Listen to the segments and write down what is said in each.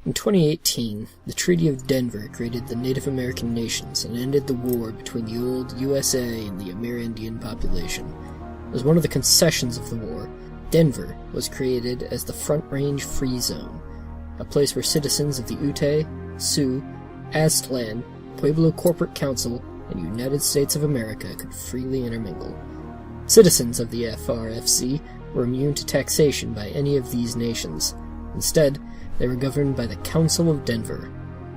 In 2018, the Treaty of Denver created the Native American nations and ended the war between the old USA and the Amerindian population. As one of the concessions of the war, Denver was created as the Front Range Free Zone, a place where citizens of the Ute, Sioux, Aztlan, Pueblo Corporate Council, and United States of America could freely intermingle. Citizens of the FRFC were immune to taxation by any of these nations. Instead, they were governed by the Council of Denver.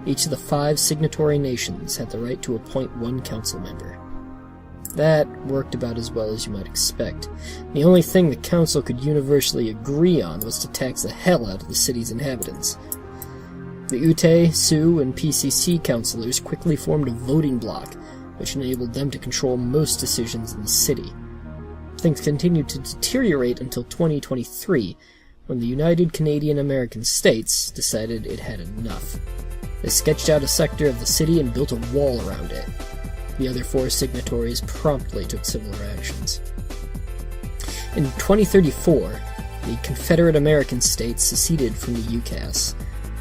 Each of the 5 signatory nations had the right to appoint one council member. That worked about as well as you might expect. The only thing the council could universally agree on was to tax the hell out of the city's inhabitants. The Ute, Sioux, and PCC councilors quickly formed a voting bloc, which enabled them to control most decisions in the city. Things continued to deteriorate until 2023, when the United Canadian American States decided it had enough. They sketched out a sector of the city and built a wall around it. The other 4 signatories promptly took similar actions. In 2034, the Confederate American states seceded from the UCAS.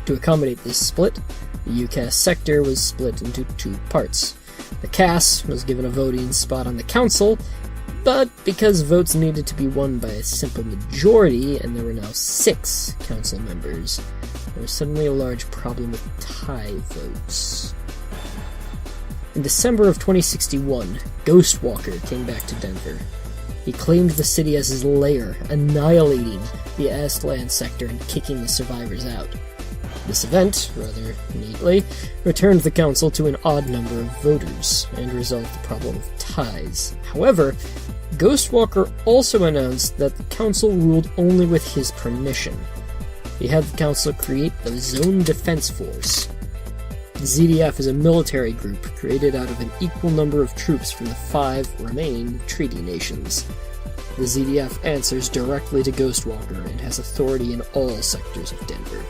To accommodate this split, the UCAS sector was split into 2 parts. The CAS was given a voting spot on the council, but because votes needed to be won by a simple majority, and there were now 6 council members, there was suddenly a large problem with tie votes. In December of 2061, Ghostwalker came back to Denver. He claimed the city as his lair, annihilating the Aztlan sector and kicking the survivors out. This event, rather neatly, returned the council to an odd number of voters, and resolved the problem of ties. However, Ghostwalker also announced that the council ruled only with his permission. He had the council create the Zone Defense Force. The ZDF is a military group created out of an equal number of troops from the 5 remaining treaty nations. The ZDF answers directly to Ghostwalker and has authority in all sectors of Denver.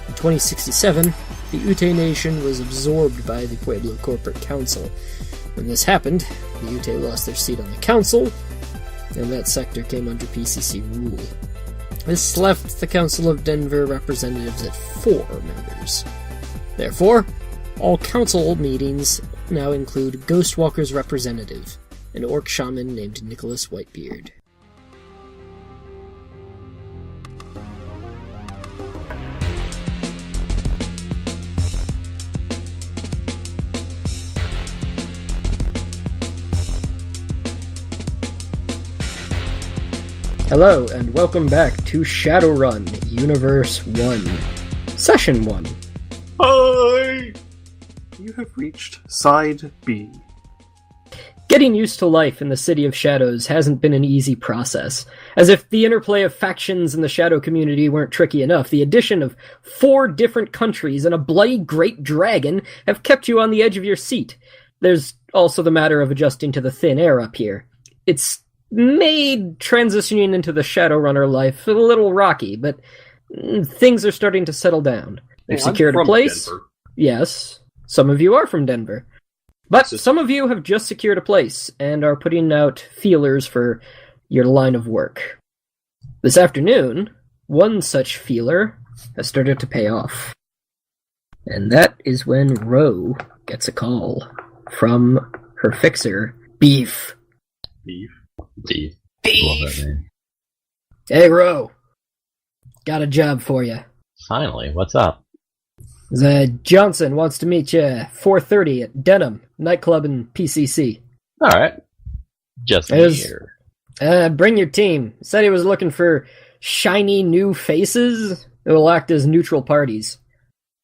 In 2067, the Ute Nation was absorbed by the Pueblo Corporate Council. When this happened, the Ute lost their seat on the council, and that sector came under PCC rule. This left the Council of Denver representatives at 4 members. Therefore, all council meetings now include Ghostwalker's representative, an orc shaman named Nicholas Whitebeard. Hello, and welcome back to Shadowrun, Universe 1, Session 1. Hi! You have reached Side B. Getting used to life in the City of Shadows hasn't been an easy process. As if the interplay of factions in the Shadow community weren't tricky enough, the addition of 4 different countries and a bloody great dragon have kept you on the edge of your seat. There's also the matter of adjusting to the thin air up here. It's made transitioning into the Shadowrunner life a little rocky, but things are starting to settle down. They've secured a place. Denver. Yes, some of you are from Denver. But some of you have just secured a place and are putting out feelers for your line of work. This afternoon, one such feeler has started to pay off. And that is when Ro gets a call from her fixer, Beef. Beef? Beef. Beef. Love that name. Hey, Ro. Got a job for you. Finally, what's up? Johnson wants to meet you 4:30 at Denim nightclub in PCC. All right. Just here. Bring your team. Said he was looking for shiny new faces that will act as neutral parties.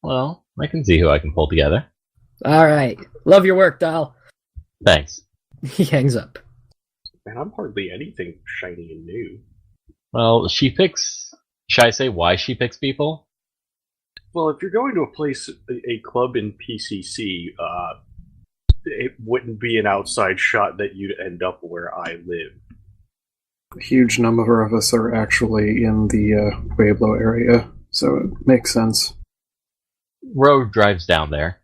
Well, I can see who I can pull together. All right. Love your work, doll. Thanks. He hangs up. Man, I'm hardly anything shiny and new. Well, she picks... Should I say why she picks people? Well, if you're going to a club in PCC, it wouldn't be an outside shot that you'd end up where I live. A huge number of us are actually in the Pueblo area, so it makes sense. Ro drives down there.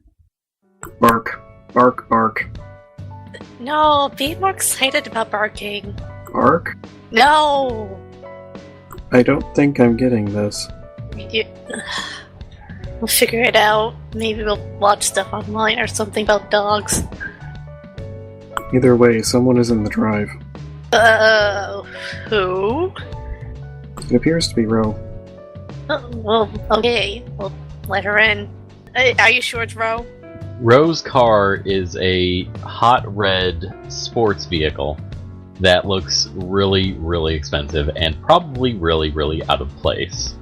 Bark. Bark, bark. No, be more excited about barking. Bark? No! I don't think I'm getting this. We'll figure it out. Maybe we'll watch stuff online or something about dogs. Either way, someone is in the drive. Who? It appears to be Ro. Oh, well, okay. We'll let her in. Are you sure it's Ro? Ro's car is a hot red sports vehicle that looks really, really expensive and probably really, really out of place.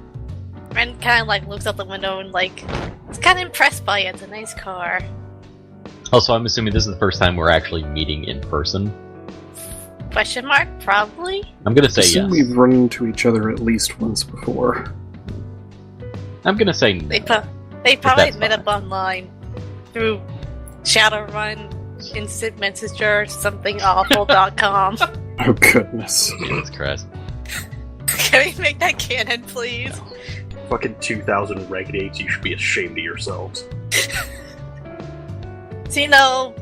Ren kind of like looks out the window and like is kind of impressed by it. It's a nice car. Also, I'm assuming this is the first time we're actually meeting in person. Question mark? Probably. I'm gonna say Assume yes. we've run into each other at least once before. I'm gonna say no. They probably that's met fine. up online through ShadowRun, Instant Messenger, somethingawful.com. Oh goodness. Jesus Christ. Can we make that canon, please? Fucking 2,000 Ragged 8s, you should be ashamed of yourselves. So,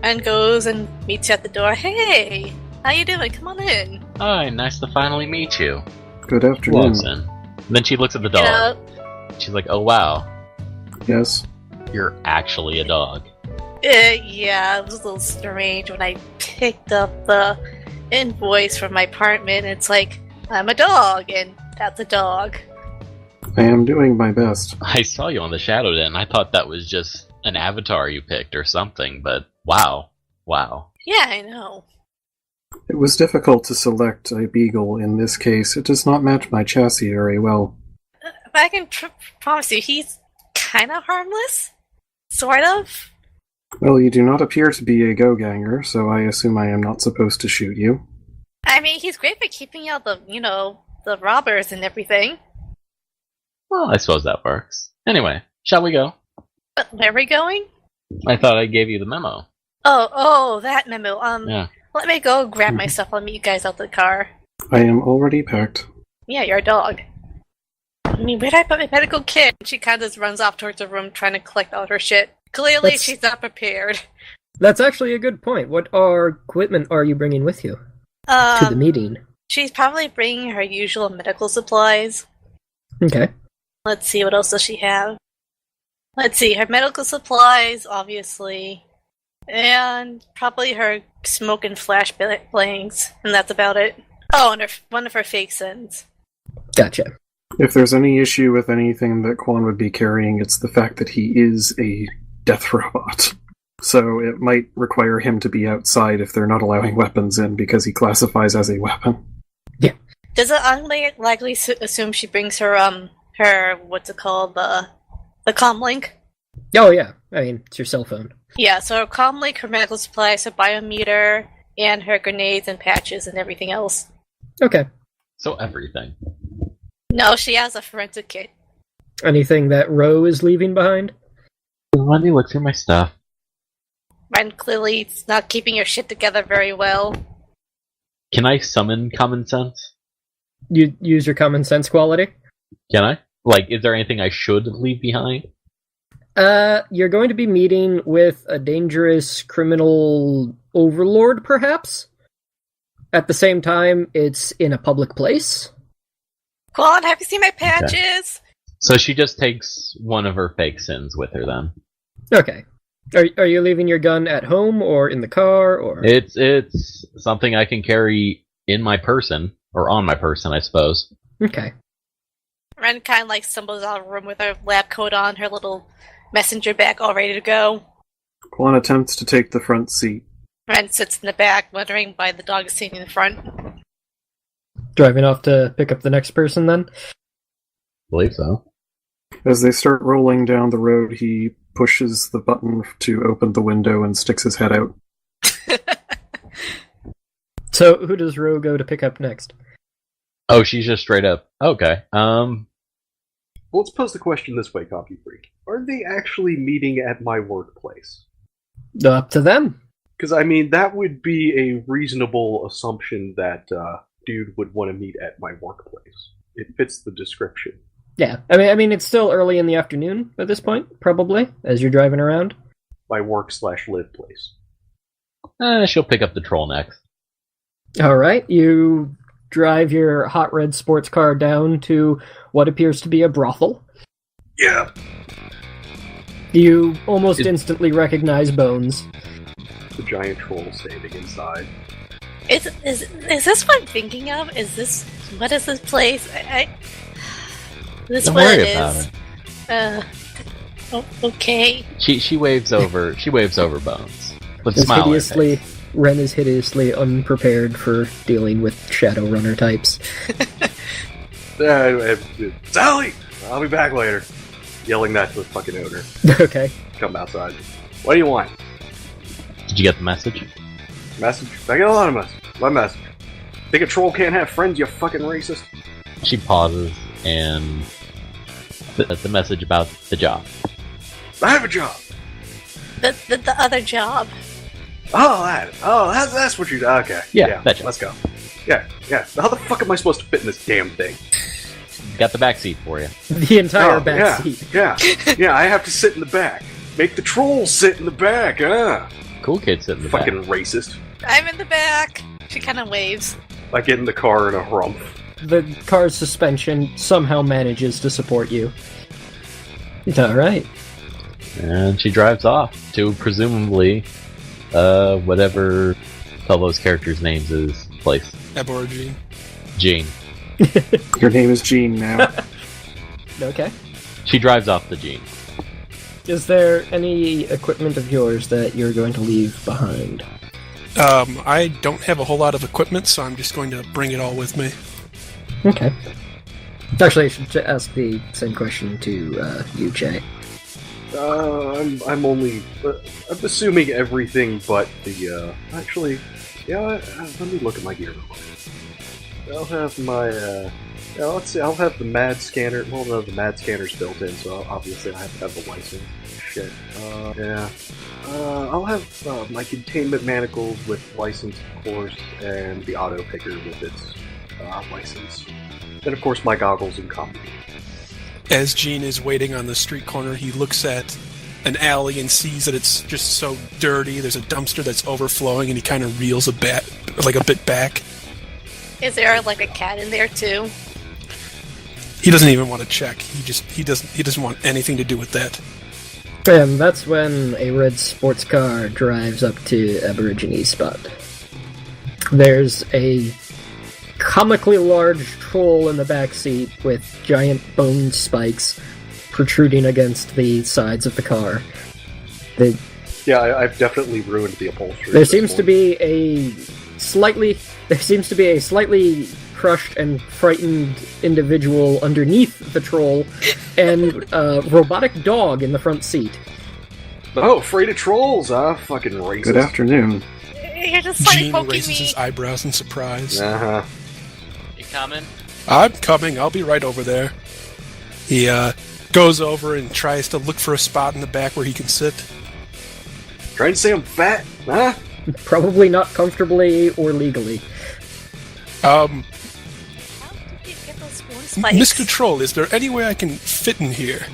and goes and meets you at the door. Hey, how you doing? Come on in. Hi, nice to finally meet you. Good afternoon. Walks in. Then she looks at the dog. She's like, oh wow, Yes. you're actually a dog. Yeah, it was a little strange when I picked up the invoice from my apartment. It's like, I'm a dog, and that's a dog. I am doing my best. I saw you on the Shadow Den. I thought that was just an avatar you picked or something, but wow. Yeah, I know. It was difficult to select a beagle in this case. It does not match my chassis very well. But I can promise you, he's kind of harmless. Sort of. Well, you do not appear to be a go-ganger, so I assume I am not supposed to shoot you. I mean, he's great for keeping out the, the robbers and everything. Well, I suppose that works. Anyway, shall we go? But where are we going? I thought I gave you the memo. Oh, that memo. Yeah. Let me go grab my stuff. I'll meet you guys out the car. I am already packed. Yeah, you're a dog. I mean, where'd I put my medical kit? She kind of just runs off towards the room trying to collect all her shit. Clearly, she's not prepared. That's actually a good point. What equipment are you bringing with you to the meeting? She's probably bringing her usual medical supplies. Okay. Let's see, what else does she have? Let's see, her medical supplies, obviously. And probably her smoke and flash blanks. And that's about it. Oh, and one of her fake sins. Gotcha. If there's any issue with anything that Quan would be carrying, it's the fact that he is a death robot. So it might require him to be outside if they're not allowing weapons in because he classifies as a weapon. Yeah. Does it unlikely assume she brings her, what's it called, the comlink? Oh, yeah. I mean, it's your cell phone. Yeah, so her comlink, her medical supplies, her biometer, and her grenades and patches and everything else. Okay. So everything. No, she has a forensic kit. Anything that Ro is leaving behind? Let me look through my stuff. And clearly it's not keeping her shit together very well. Can I summon common sense? You use your common sense quality? Can I? Like, is there anything I should leave behind? You're going to be meeting with a dangerous criminal overlord, perhaps? At the same time, it's in a public place. Quan, have you seen my patches? So she just takes one of her fake sins with her then. Okay. Are you leaving your gun at home or in the car or? It's something I can carry in my person or on my person, I suppose. Okay. Ren kind of like stumbles out of the room with her lab coat on, her little messenger bag all ready to go. Quan attempts to take the front seat. Ren sits in the back, wondering why the dog is sitting in the front. Driving off to pick up the next person then? Believe so. As they start rolling down the road, he pushes the button to open the window and sticks his head out. So, who does Ro go to pick up next? Oh, she's just straight up. Okay. Well, let's pose the question this way, Coffee Freak. Are they actually meeting at my workplace? Up to them. Because, I mean, that would be a reasonable assumption that dude would want to meet at my workplace. It fits the description. Yeah, I mean, it's still early in the afternoon at this point, probably, as you're driving around. My work/live place. She'll pick up the troll next. Alright, you drive your hot red sports car down to what appears to be a brothel. Yeah. You almost instantly recognize Bones. The giant troll standing inside. Is this what I'm thinking of? What is this place? This Don't what worry it about is. it. Okay. She waves over. She waves over Bones with a smile on her face. Ren is hideously unprepared for dealing with Shadowrunner types. Sally! I'll be back later. Yelling that to the fucking owner. Okay. Come outside. What do you want? Did you get the message? Message? I get a lot of messages. What message? Think a troll can't have friends, you fucking racist? She pauses and the message about the job. I have a job. The other job. That's what you... Okay. Yeah, that job. Let's go. Yeah. How the fuck am I supposed to fit in this damn thing? Got the back seat for you. The entire back seat. Yeah, I have to sit in the back. Make the trolls sit in the back, Cool kid sitting in the fucking back. racist. I'm in the back. She kind of waves. I get in the car in a rump. The car's suspension somehow manages to support you. It's alright. And she drives off to presumably whatever Pelvo's character's names is place. Aborigine. Jean. Your name is Jean now. Okay. She drives off the Jean. Is there any equipment of yours that you're going to leave behind? I don't have a whole lot of equipment, so I'm just going to bring it all with me. Okay. Actually, I should ask the same question to you, Jay. I'm only... I'm assuming everything but the, actually... Yeah, let me look at my gear real quick. I'll have my, let's see, I'll have the MAD scanner. Well, no, the MAD scanner's built in, so obviously I have to have the license. Shit. I'll have my containment manacles with license, of course, and the auto picker with its license. And, of course, my goggles and combi. As Gene is waiting on the street corner, he looks at an alley and sees that it's just so dirty. There's a dumpster that's overflowing, and he kind of reels a bit back. Is there like a cat in there too? He doesn't even want to check. He doesn't want anything to do with that. And that's when a red sports car drives up to Aborigine's spot. There's a comically large troll in the back seat with giant bone spikes protruding against the sides of the car. Yeah, I've definitely ruined the upholstery. There seems to be a slightly crushed and frightened individual underneath the troll, and a robotic dog in the front seat. Oh, afraid of trolls, huh? Fucking racist. Good afternoon. You're just like Gene poking raises me. his eyebrows in surprise. Uh-huh. You coming? I'm coming. I'll be right over there. He goes over and tries to look for a spot in the back where he can sit. Trying to say I'm fat, huh? Probably not comfortably or legally. How did you get those bone spikes? Mr. Troll, is there any way I can fit in here?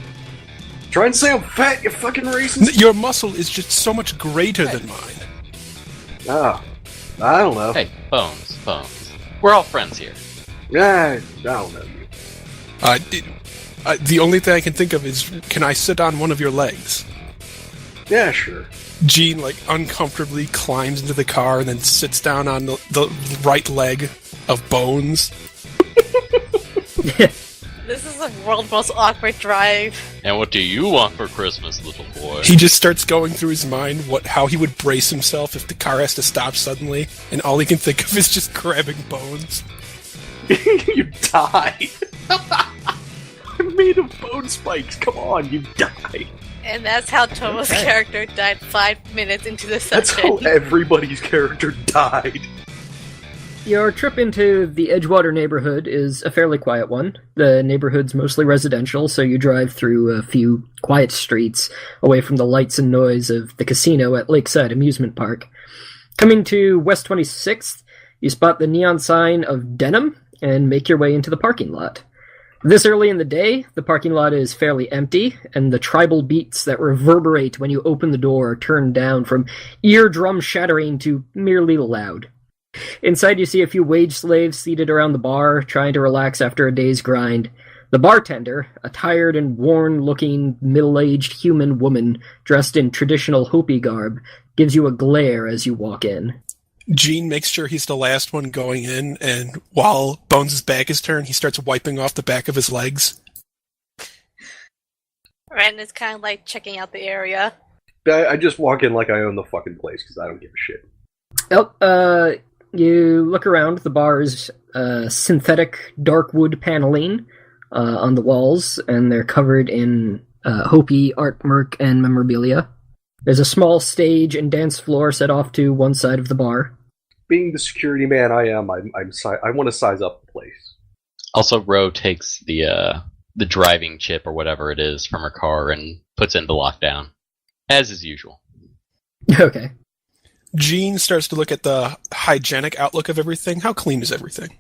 Trying to say I'm fat, you fucking racist? Your muscle is just so much greater than mine. Oh, I don't know. Hey, Bones. We're all friends here. Yeah, I don't know you. The only thing I can think of is, can I sit on one of your legs? Yeah, sure. Gene, uncomfortably climbs into the car and then sits down on the right leg of Bones. This is the world's most awkward drive. And what do you want for Christmas, little boy? He just starts going through his mind how he would brace himself if the car has to stop suddenly, and all he can think of is just grabbing Bones. You die. I'm made of bone spikes. Come on, you die. And that's how Tomo's character died 5 minutes into the That's session. how everybody's character died. Your trip into the Edgewater neighborhood is a fairly quiet one. The neighborhood's mostly residential, so you drive through a few quiet streets, away from the lights and noise of the casino at Lakeside Amusement Park. Coming to West 26th, you spot the neon sign of Denim, and make your way into the parking lot. This early in the day, the parking lot is fairly empty, and the tribal beats that reverberate when you open the door are turned down from eardrum shattering to merely loud. Inside you see a few wage slaves seated around the bar, trying to relax after a day's grind. The bartender, a tired and worn-looking, middle-aged human woman dressed in traditional Hopi garb, gives you a glare as you walk in. Gene makes sure he's the last one going in, and while Bones' back is turned, he starts wiping off the back of his legs. Ren is kind of like checking out the area. I just walk in like I own the fucking place because I don't give a shit. Oh, you look around. The bar's synthetic dark wood paneling on the walls, and they're covered in Hopi artwork and memorabilia. There's a small stage and dance floor set off to one side of the bar. Being the security man I am, I want to size up the place. Also, Ro takes the driving chip or whatever it is from her car and puts it into lockdown, as is usual. Okay. Gene starts to look at the hygienic outlook of everything. How clean is everything?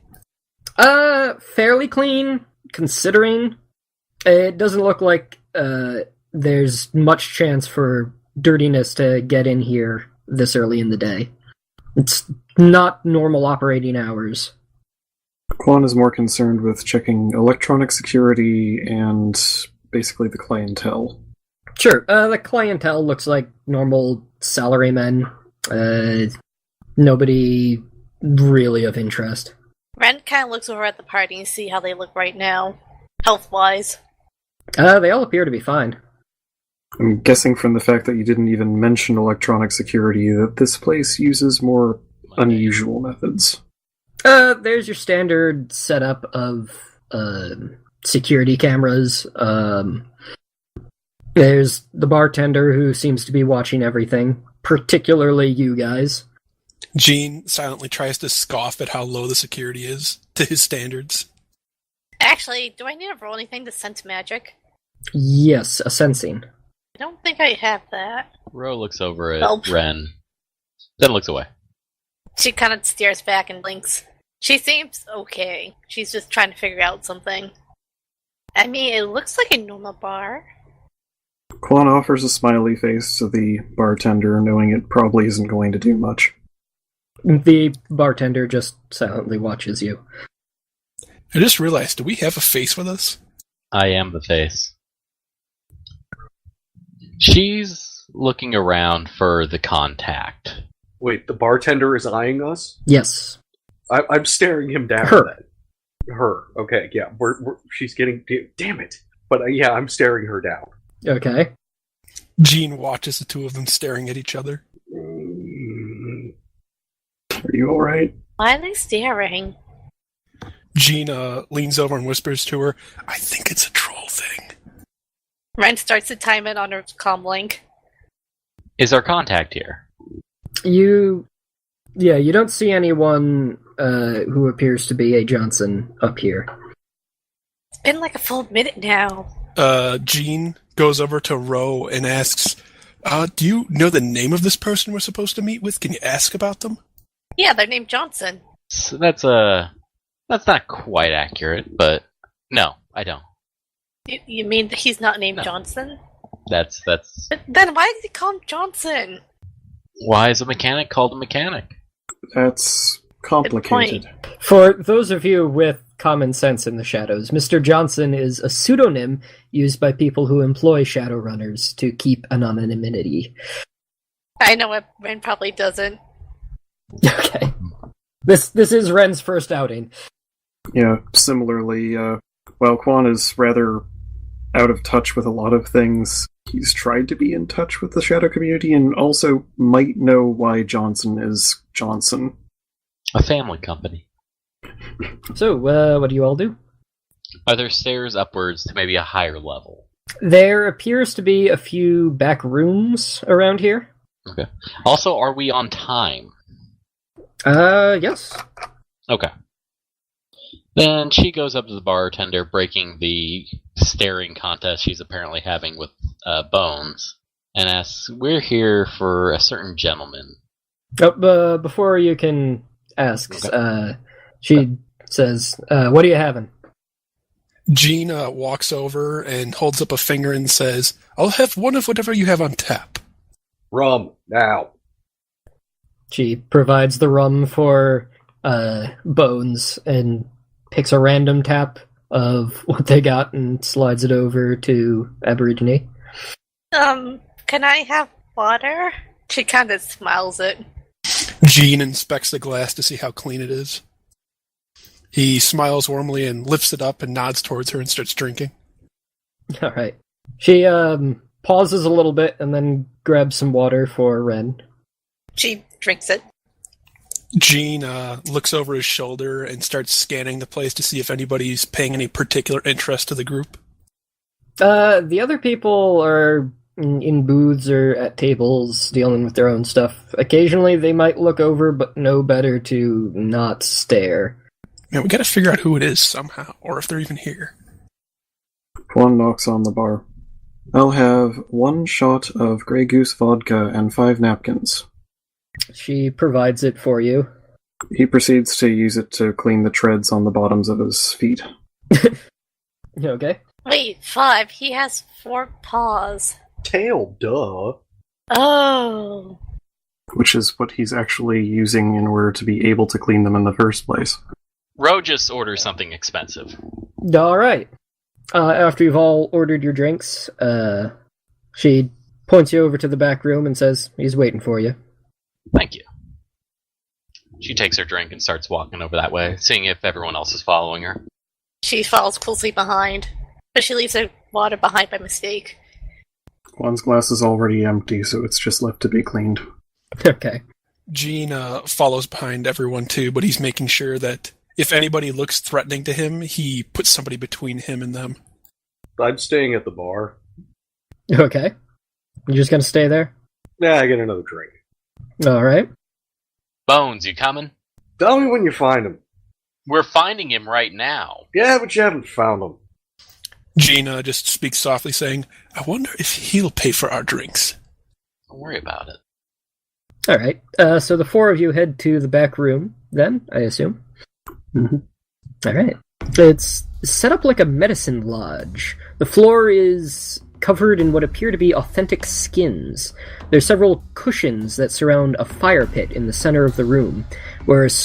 Fairly clean, considering. It doesn't look like there's much chance for dirtiness to get in here this early in the day. It's not normal operating hours. Quan is more concerned with checking electronic security and basically the clientele. Sure, the clientele looks like normal salarymen. Nobody really of interest. Ren kind of looks over at the party and see how they look right now, health-wise. They all appear to be fine. I'm guessing from the fact that you didn't even mention electronic security that this place uses more unusual methods. There's your standard setup of security cameras. There's the bartender who seems to be watching everything, particularly you guys. Gene silently tries to scoff at how low the security is to his standards. Actually, do I need to roll anything to sense magic? Yes, a sensing. I don't think I have that. Ro looks over at Ren, then looks away. She kind of stares back and blinks. She seems okay. She's just trying to figure out something. I mean, it looks like a normal bar. Quan offers a smiley face to the bartender, knowing it probably isn't going to do much. The bartender just silently watches you. I just realized, do we have a face with us? I am the face. She's looking around for the contact. Wait, the bartender is eyeing us? Yes. I'm staring him down. Her. Her. Okay, yeah. She's getting... Damn it. But yeah, I'm staring her down. Okay. Gene watches the two of them staring at each other. Are you alright? Why are they staring? Gene leans over and whispers to her, I think it's a troll thing. Ren starts to time it on her comm link. Is our contact here? You don't see anyone who appears to be a Johnson up here. It's been like a full minute now. Gene goes over to Ro and asks, do you know the name of this person we're supposed to meet with? Can you ask about them? Yeah, they're named Johnson. So that's not quite accurate, but no, I don't. You mean he's not named No. Johnson? That's But then why did he call him Johnson? why is a mechanic called a mechanic? That's complicated. For those of you with common sense in the shadows, Mr. Johnson is a pseudonym used by people who employ Shadowrunners to keep anonymity. I know what Ren probably doesn't. Okay. This is Ren's first outing. Yeah, similarly, while Quan is rather out of touch with a lot of things, he's tried to be in touch with the Shadow community and also might know why Johnson is Johnson. A family company. So, what do you all do? Are there stairs upwards to maybe a higher level? There appears to be a few back rooms around here. Okay. Also, are we on time? Yes. Okay. Then she goes up to the bartender, breaking the staring contest she's apparently having with Bones, and asks, "We're here for a certain gentleman." Before you can ask, Okay. she says, "What are you having?" Gene walks over and holds up a finger and says, I'll have one of whatever you have on tap. Rum, now. She provides the rum for Bones and picks a random tap of what they got and slides it over to Aborigine. Can I have water? She kind of smiles it. Jean inspects the glass to see how clean it is. He smiles warmly and lifts it up and nods towards her and starts drinking. All right. She pauses a little bit and then grabs some water for Ren. She drinks it. Jean looks over his shoulder and starts scanning the place to see if anybody's paying any particular interest to the group. The other people are in booths or at tables dealing with their own stuff. Occasionally they might look over, but know better to not stare. Man, we gotta figure out who it is somehow, or if they're even here. Quan knocks on the bar. I'll have 1 shot of Grey Goose vodka and 5 napkins. She provides it for you. He proceeds to use it to clean the treads on the bottoms of his feet. You okay? Wait, 5. He has 4 paws. Tail, duh. Oh. Which is what he's actually using in order to be able to clean them in the first place. Ro just orders something expensive. Alright. After you've all ordered your drinks, she points you over to the back room and says, he's waiting for you. Thank you. She takes her drink and starts walking over that way, seeing if everyone else is following her. She follows closely behind, but she leaves her water behind by mistake. Quan's glass is already empty, so it's just left to be cleaned. Okay. Jean follows behind everyone too, but he's making sure that if anybody looks threatening to him, he puts somebody between him and them. I'm staying at the bar. Okay. You're just gonna stay there? Yeah, I get another drink. Alright. Bones, you coming? Tell me when you find him. We're finding him right now. Yeah, but you haven't found him. Jean just speaks softly, saying, I wonder if he'll pay for our drinks. Don't worry about it. Alright. So the 4 of you head to the back room, then, I assume? Mm-hmm. Alright. It's set up like a medicine lodge. The floor is covered in what appear to be authentic skins. There's several cushions that surround a fire pit in the center of the room, where there's a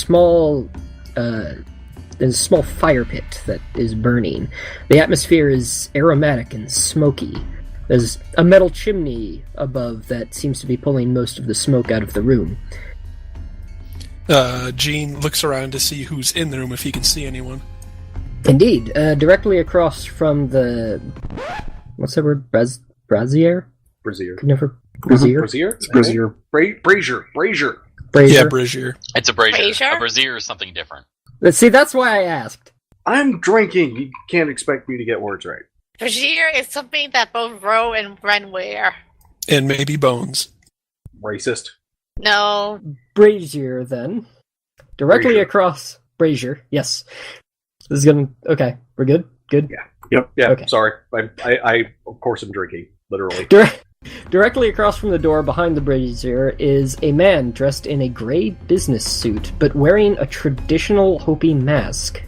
small fire pit that is burning. The atmosphere is aromatic and smoky. There's a metal chimney above that seems to be pulling most of the smoke out of the room. Jean looks around to see who's in the room, if he can see anyone. Indeed, directly across from the... What's that word? Brazier? Brazier. Could never... Brazier? Brazier? It's Brazier. Brazier. Brazier. Yeah, Brazier. It's a brazier. Brazier? A brazier is something different. See, that's why I asked. I'm drinking. You can't expect me to get words right. Brazier is something that both Ro and Ren wear. And maybe Bones. Racist. No. Brazier, then. Directly Brazier. across... Brazier, yes. This is gonna... Okay, we're good? Good? Yeah. Yep. Yeah, Okay. sorry. I of course am drinking. Literally. Directly across from the door behind the brazier is a man dressed in a gray business suit, but wearing a traditional Hopi mask.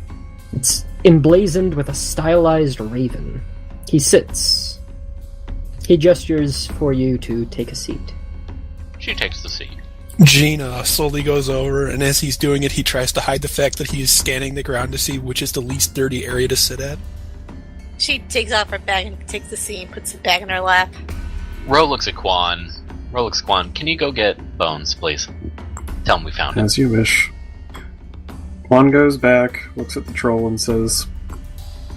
It's emblazoned with a stylized raven. He sits. He gestures for you to take a seat. She takes the seat. Jean slowly goes over, and as he's doing it, he tries to hide the fact that he is scanning the ground to see which is the least dirty area to sit at. She takes off her bag and takes the seat and puts it back in her lap. Ro looks at Quan. Can you go get Bones, please? Tell him we found him. As you wish. Quan goes back, looks at the troll, and says,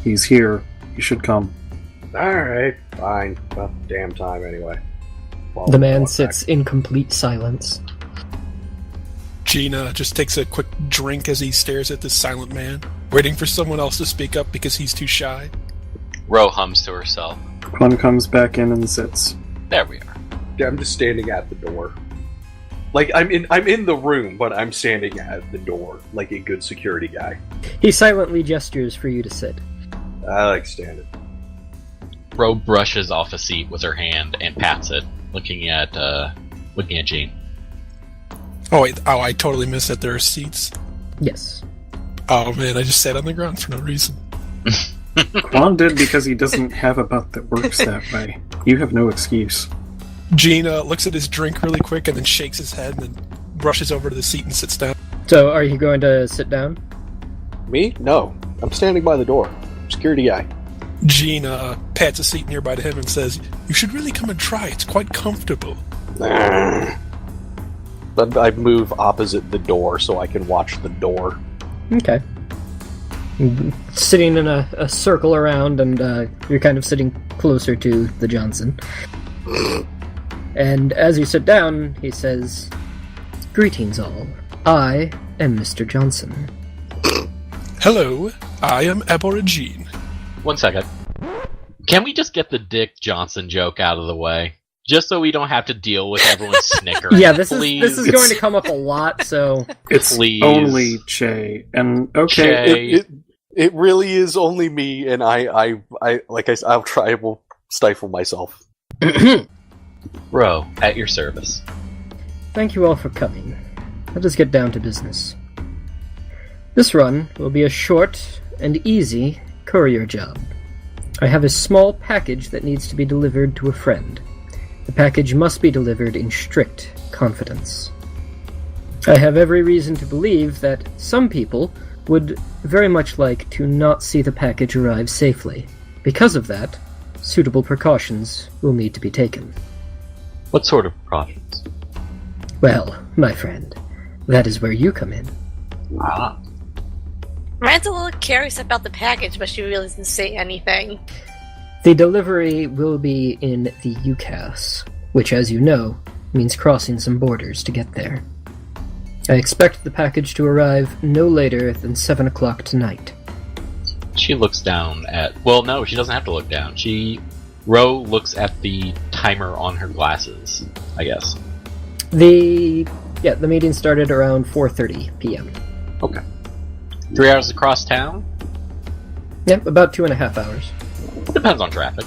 he's here. He should come. Alright, fine. About damn time anyway. Well, The man I'll sits in complete silence. Jean just takes a quick drink as he stares at this silent man, waiting for someone else to speak up because he's too shy. Ro hums to herself. Quan comes back in and sits. There we are. Yeah, I'm just standing at the door. Like I'm in the room, but I'm standing at the door like a good security guy. He silently gestures for you to sit. I like standing. Ro brushes off a seat with her hand and pats it, looking at Jean. Oh, wait. Oh, I totally missed that there are seats. Yes. Oh, man, I just sat on the ground for no reason. Quan did because he doesn't have a butt that works that way. You have no excuse. Jean looks at his drink really quick and then shakes his head and then rushes over to the seat and sits down. So, are you going to sit down? Me? No. I'm standing by the door. security guy. Jean pats a seat nearby to him and says, "You should really come and try. It's quite comfortable." But I move opposite the door so I can watch the door. Okay. Sitting in a circle around, and you're kind of sitting closer to the Johnson. And as you sit down, he says, "Greetings all. I am Mr. Johnson." "Hello, I am Aborigine." 1 second. Can we just get the Dick Johnson joke out of the way? Just so we don't have to deal with everyone snickering. Yeah, this Please. is going to come up a lot, so... It's Please. only Che. And okay, Che. It really is only me, and I will stifle myself. Bro, at your service. Thank you all for coming. Let us get down to business. This run will be a short and easy courier job. I have a small package that needs to be delivered to a friend. The package must be delivered in strict confidence. I have every reason to believe that some people would very much like to not see the package arrive safely. Because of that, suitable precautions will need to be taken. What sort of precautions? Well, my friend, that is where you come in. Ah. Rand's a little curious about the package, but she really doesn't say anything. The delivery will be in the UCAS, which, as you know, means crossing some borders to get there. I expect the package to arrive no later than 7 o'clock tonight. She looks down at... Well, no, she doesn't have to look down. Ro looks at the timer on her glasses, I guess. The meeting started around 4:30 p.m. Okay. 3 hours across town? Yep, about 2.5 hours. Depends on traffic.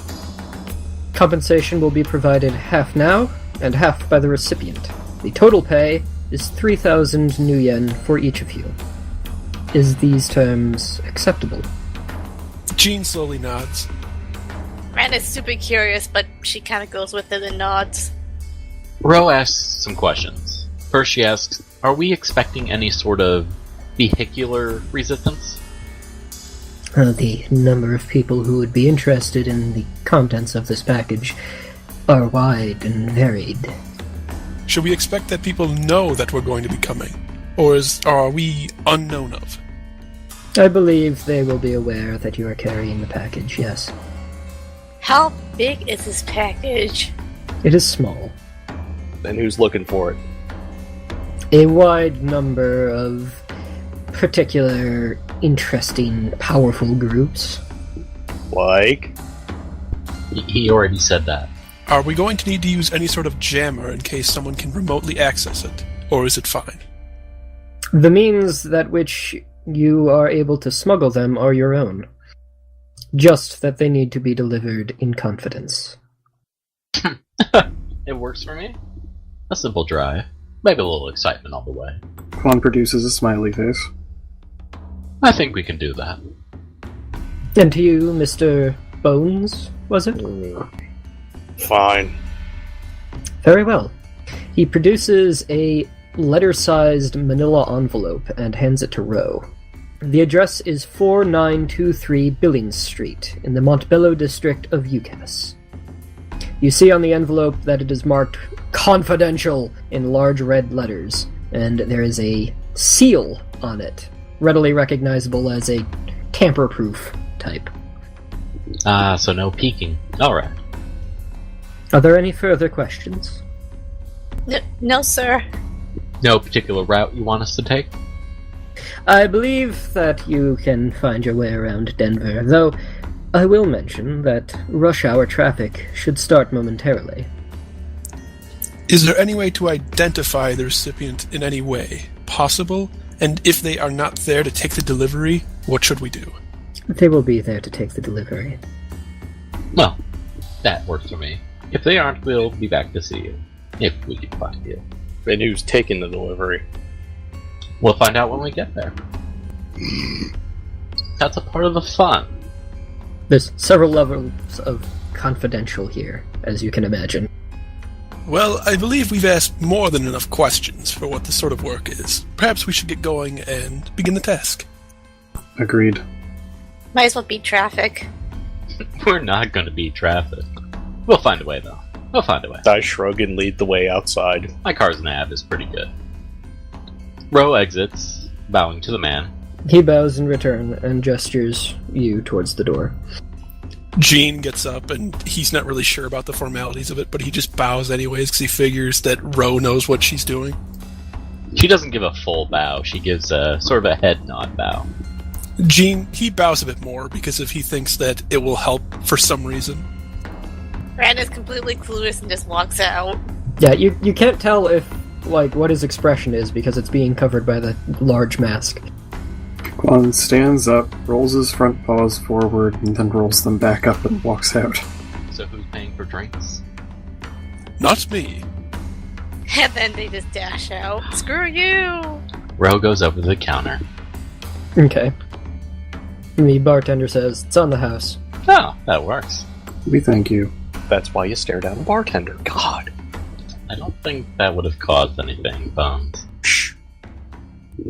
Compensation will be provided half now and half by the recipient. The total pay is 3,000 new yen for each of you. Is these terms acceptable? Jean slowly nods. Rand is super curious, but she kind of goes with it and nods. Ro asks some questions. First she asks, are we expecting any sort of vehicular resistance? The number of people who would be interested in the contents of this package are wide and varied. Should we expect that people know that we're going to be coming? Or are we unknown of? I believe they will be aware that you are carrying the package, yes. How big is this package? It is small. And who's looking for it? A wide number of particular, interesting, powerful groups. Like? He already said that. Are we going to need to use any sort of jammer in case someone can remotely access it? Or is it fine? The means that which you are able to smuggle them are your own. Just that they need to be delivered in confidence. It works for me. A simple drive. Maybe a little excitement on the way. Quan produces a smiley face. I think we can do that. And to you, Mr. Bones, was it? Fine. Very well. He produces a letter-sized manila envelope and hands it to Ro. The address is 4923 Billings Street, in the Montebello district of UCAS. You see on the envelope that it is marked CONFIDENTIAL in large red letters, and there is a seal on it, readily recognizable as a tamper-proof type. So no peeking. Alright. Are there any further questions? No, sir. No particular route you want us to take? I believe that you can find your way around Denver, though I will mention that rush hour traffic should start momentarily. Is there any way to identify the recipient in any way possible? And if they are not there to take the delivery, what should we do? They will be there to take the delivery. Well, that works for me. If they aren't, we'll be back to see you. If we can find you. And who's taking the delivery? We'll find out when we get there. That's a part of the fun. There's several levels of confidential here, as you can imagine. Well, I believe we've asked more than enough questions for what this sort of work is. Perhaps we should get going and begin the task. Agreed. Might as well beat traffic. We're not going to beat traffic. We'll find a way, though. We'll find a way. I shrug and lead the way outside. My car's nav is pretty good. Ro exits, bowing to the man. He bows in return and gestures you towards the door. Gene gets up, and he's not really sure about the formalities of it, but he just bows anyways because he figures that Ro knows what she's doing. She doesn't give a full bow. She gives a sort of a head nod bow. Gene, he bows a bit more because if he thinks that it will help for some reason. Ran is completely clueless and just walks out. Yeah, you can't tell if, like, what his expression is because it's being covered by the large mask. Quan stands up, rolls his front paws forward, and then rolls them back up and walks out. So who's paying for drinks? Not me. And then they just dash out. Screw you! Ro goes over to the counter. Okay. The bartender says, "It's on the house." Oh, that works. We thank you. That's why you stare down a bartender. God. I don't think that would have caused anything, Bones. Shh.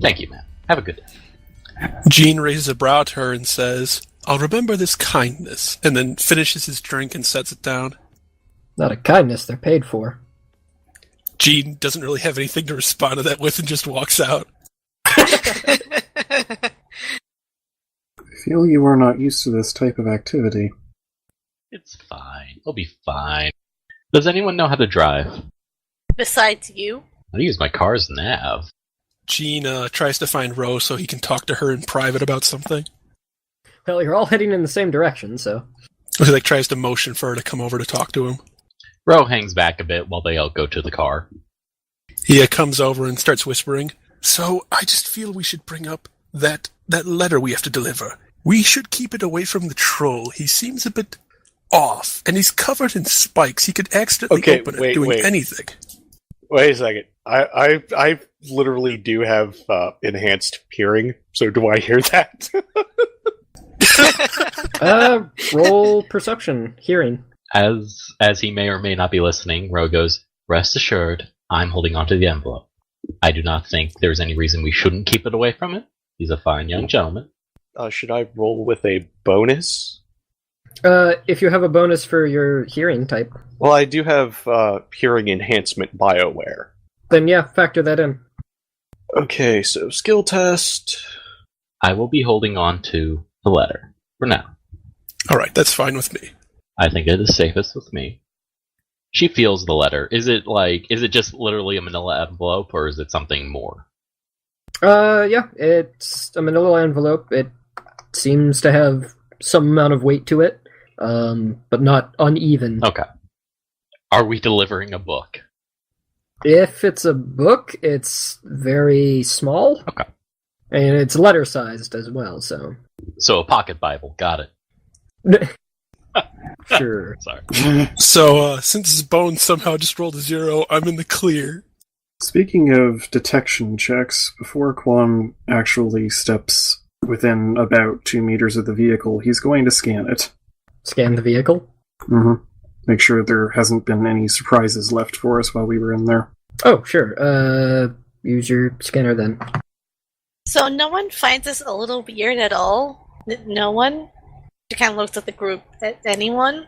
Thank you, man. Have a good day. Gene raises a brow to her and says, "I'll remember this kindness," and then finishes his drink and sets it down. Not a kindness they're paid for. Gene doesn't really have anything to respond to that with and just walks out. I feel you are not used to this type of activity. It's fine. We'll be fine. Does anyone know how to drive? Besides you. I use my car's nav. Gene tries to find Rose so he can talk to her in private about something. Well, you're all heading in the same direction, so... He tries to motion for her to come over to talk to him. Ro hangs back a bit while they all go to the car. He comes over and starts whispering, "So, I just feel we should bring up that letter we have to deliver. We should keep it away from the troll. He seems a bit off, and he's covered in spikes. He could accidentally open it doing anything." Wait a second. I literally do have enhanced hearing, so do I hear that? Roll perception, hearing. As he may or may not be listening, Ro goes, "Rest assured, I'm holding onto the envelope. I do not think there's any reason we shouldn't keep it away from it. He's a fine young gentleman." Should I roll with a bonus? If you have a bonus for your hearing type. Well, I do have hearing enhancement BioWare. Then yeah, factor that in. Okay, so skill test. I will be holding on to the letter for now. Alright, that's fine with me. I think it is safest with me. She feels the letter. Is it just literally a manila envelope, or is it something more? Yeah, it's a manila envelope. It seems to have some amount of weight to it, but not uneven. Okay. Are we delivering a book? If it's a book, it's very small. Okay. And it's letter-sized as well, so... So a pocket Bible. Got it. Sure. Sorry. So, since Bone somehow just rolled a 0, I'm in the clear. Speaking of detection checks, before Quan actually steps within about 2 meters of the vehicle, he's going to scan it. Scan the vehicle? Mm-hmm. Make sure there hasn't been any surprises left for us while we were in there. Oh, sure. Use your scanner then. So no one finds this a little weird at all? No one? She kind of looks at the group. Anyone?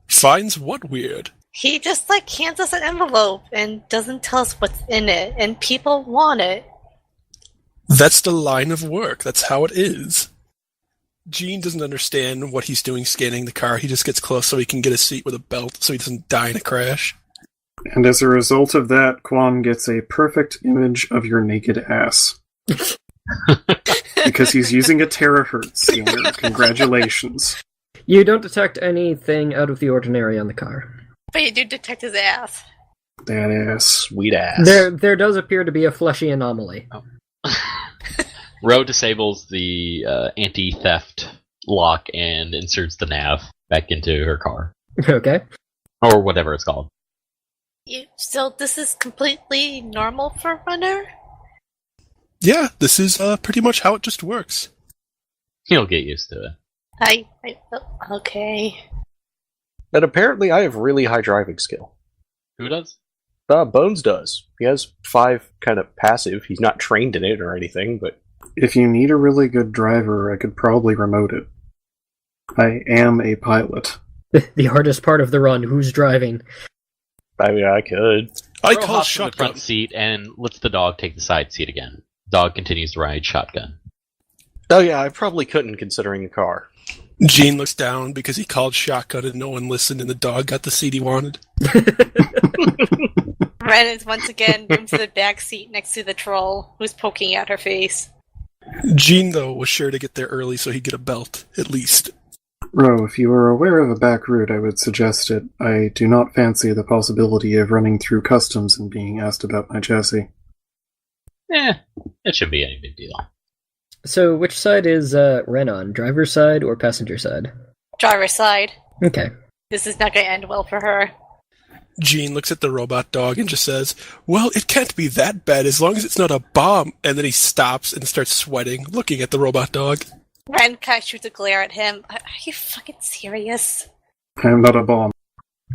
Finds what weird? He just, hands us an envelope and doesn't tell us what's in it, and people want it. That's the line of work. That's how it is. Gene doesn't understand what he's doing scanning the car. He just gets close so he can get a seat with a belt so he doesn't die in a crash. And as a result of that, Quan gets a perfect image of your naked ass. Because he's using a terahertz scanner. Congratulations. You don't detect anything out of the ordinary on the car. But you do detect his ass. That ass. Sweet ass. There does appear to be a fleshy anomaly. Oh. Ro disables the anti-theft lock and inserts the nav back into her car. Okay. Or whatever it's called. So this is completely normal for a runner? Yeah, this is pretty much how it just works. He'll get used to it. Okay. And apparently I have really high driving skill. Who does? Bones does. He has 5 kind of passive. He's not trained in it or anything, but... If you need a really good driver, I could probably remote it. I am a pilot. The hardest part of the run, who's driving? I mean, I could. I Crow call hops in the shotgun. front seat and lets the dog take the side seat again. Dog continues to ride shotgun. Oh yeah, I probably couldn't considering a car. Gene looks down because he called shotgun and no one listened and the dog got the seat he wanted. Ren is once again moved to the back seat next to the troll, who's poking at her face. Gene, though, was sure to get there early so he'd get a belt, at least. Ro, if you are aware of a back route, I would suggest it. I do not fancy the possibility of running through customs and being asked about my chassis. It shouldn't be any big deal. So, which side is Ren on? Driver's side or passenger side? Driver's side. Okay. This is not going to end well for her. Gene looks at the robot dog and just says, well, it can't be that bad as long as it's not a bomb. And then he stops and starts sweating, looking at the robot dog. Ren kind of shoots a glare at him. Are you fucking serious? I am not a bomb.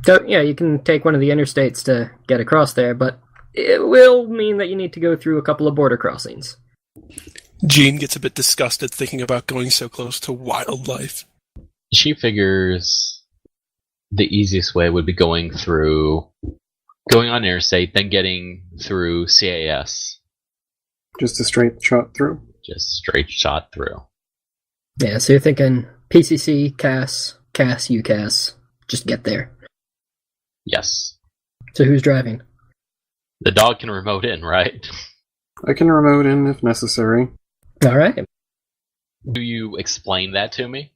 So, yeah, you can take one of the interstates to get across there, but it will mean that you need to go through a couple of border crossings. Gene gets a bit disgusted thinking about going so close to wildlife. She figures the easiest way would be going on interstate, then getting through CAS. Just a straight shot through? Just straight shot through. Yeah, so you're thinking PCC, CAS, UCAS, just get there. Yes. So who's driving? The dog can remote in, right? I can remote in if necessary. Alright. Do you explain that to me?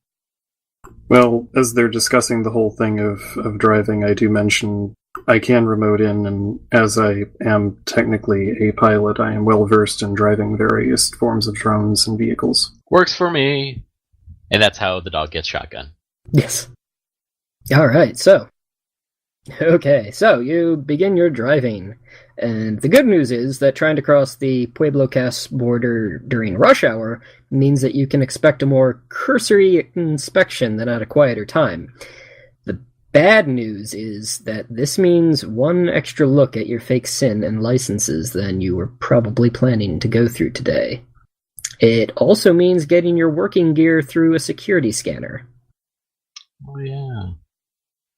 Well, as they're discussing the whole thing of driving, I do mention I can remote in, and as I am technically a pilot, I am well versed in driving various forms of drones and vehicles. Works for me. And that's how the dog gets shotgun. Yes. Alright, so. Okay, so you begin your driving. And the good news is that trying to cross the Pueblo Cas border during rush hour means that you can expect a more cursory inspection than at a quieter time. The bad news is that this means one extra look at your fake SIN and licenses than you were probably planning to go through today. It also means getting your working gear through a security scanner. Oh, yeah.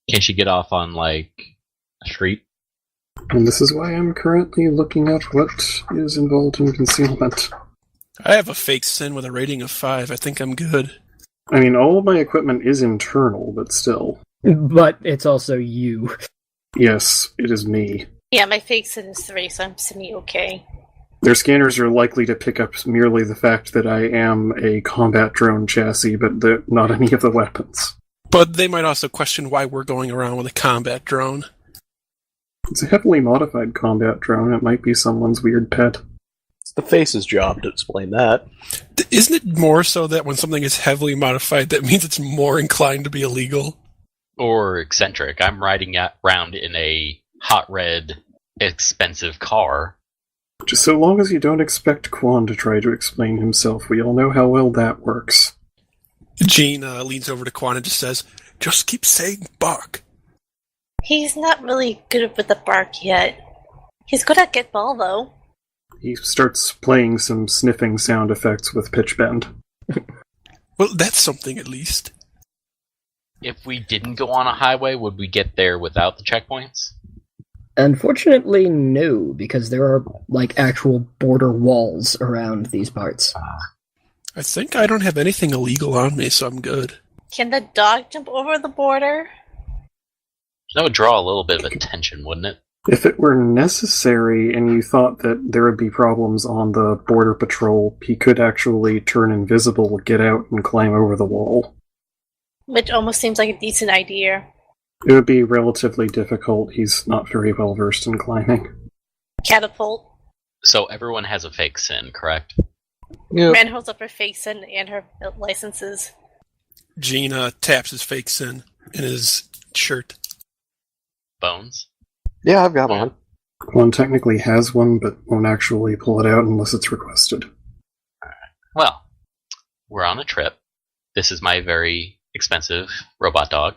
Can she get off on, a street? And this is why I'm currently looking at what is involved in concealment. I have a fake SIN with a rating of 5. I think I'm good. I mean, all of my equipment is internal, but still. But it's also you. Yes, it is me. Yeah, my fake SIN is 3, so I'm semi-okay. Their scanners are likely to pick up merely the fact that I am a combat drone chassis, but not any of the weapons. But they might also question why we're going around with a combat drone. It's a heavily modified combat drone. It might be someone's weird pet. It's the Face's job to explain that. Isn't it more so that when something is heavily modified, that means it's more inclined to be illegal? Or eccentric. I'm riding around in a hot red, expensive car. Just so long as you don't expect Quan to try to explain himself, we all know how well that works. Gene leans over to Quan and just says, just keep saying bark. He's not really good with the bark yet. He's good at get ball, though. He starts playing some sniffing sound effects with pitch bend. Well, that's something at least. If we didn't go on a highway, would we get there without the checkpoints? Unfortunately, no, because there are, actual border walls around these parts. I think I don't have anything illegal on me, so I'm good. Can the dog jump over the border? That would draw a little bit of attention, wouldn't it? If it were necessary and you thought that there would be problems on the border patrol, he could actually turn invisible, get out, and climb over the wall. Which almost seems like a decent idea. It would be relatively difficult. He's not very well versed in climbing. Catapult. So everyone has a fake SIN, correct? Yep. Ren holds up her fake SIN and her licenses. Gene taps his fake SIN in his shirt. Bones? Yeah, I've got one. One technically has one, but won't actually pull it out unless it's requested. Well, we're on a trip. This is my very expensive robot dog.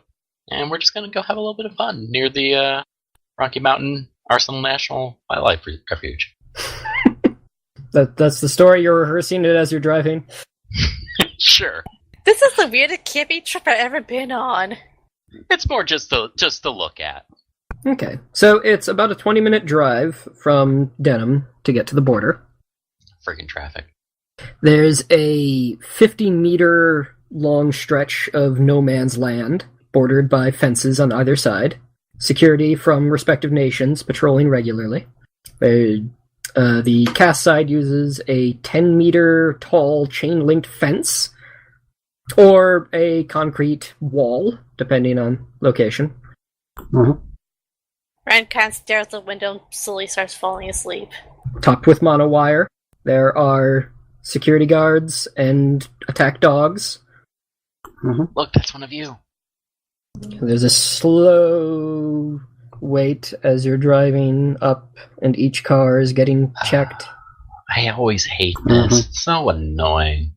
And we're just going to go have a little bit of fun near the Rocky Mountain Arsenal National Wildlife Refuge. That's the story you're rehearsing it as you're driving? Sure. This is the weirdest camping trip I've ever been on. It's more just to look at. Okay, so it's about a 20-minute drive from Denham to get to the border. Freaking traffic. There's a 50-meter long stretch of no man's land, bordered by fences on either side. Security from respective nations patrolling regularly. The cast side uses a 10-meter tall chain-linked fence, or a concrete wall, depending on location. Mm-hmm. Ren kind of stares out the window and slowly starts falling asleep. Topped with monowire. There are security guards and attack dogs. Mm-hmm. Look, that's one of you. There's a slow wait as you're driving up, and each car is getting checked. I always hate this. It's so annoying.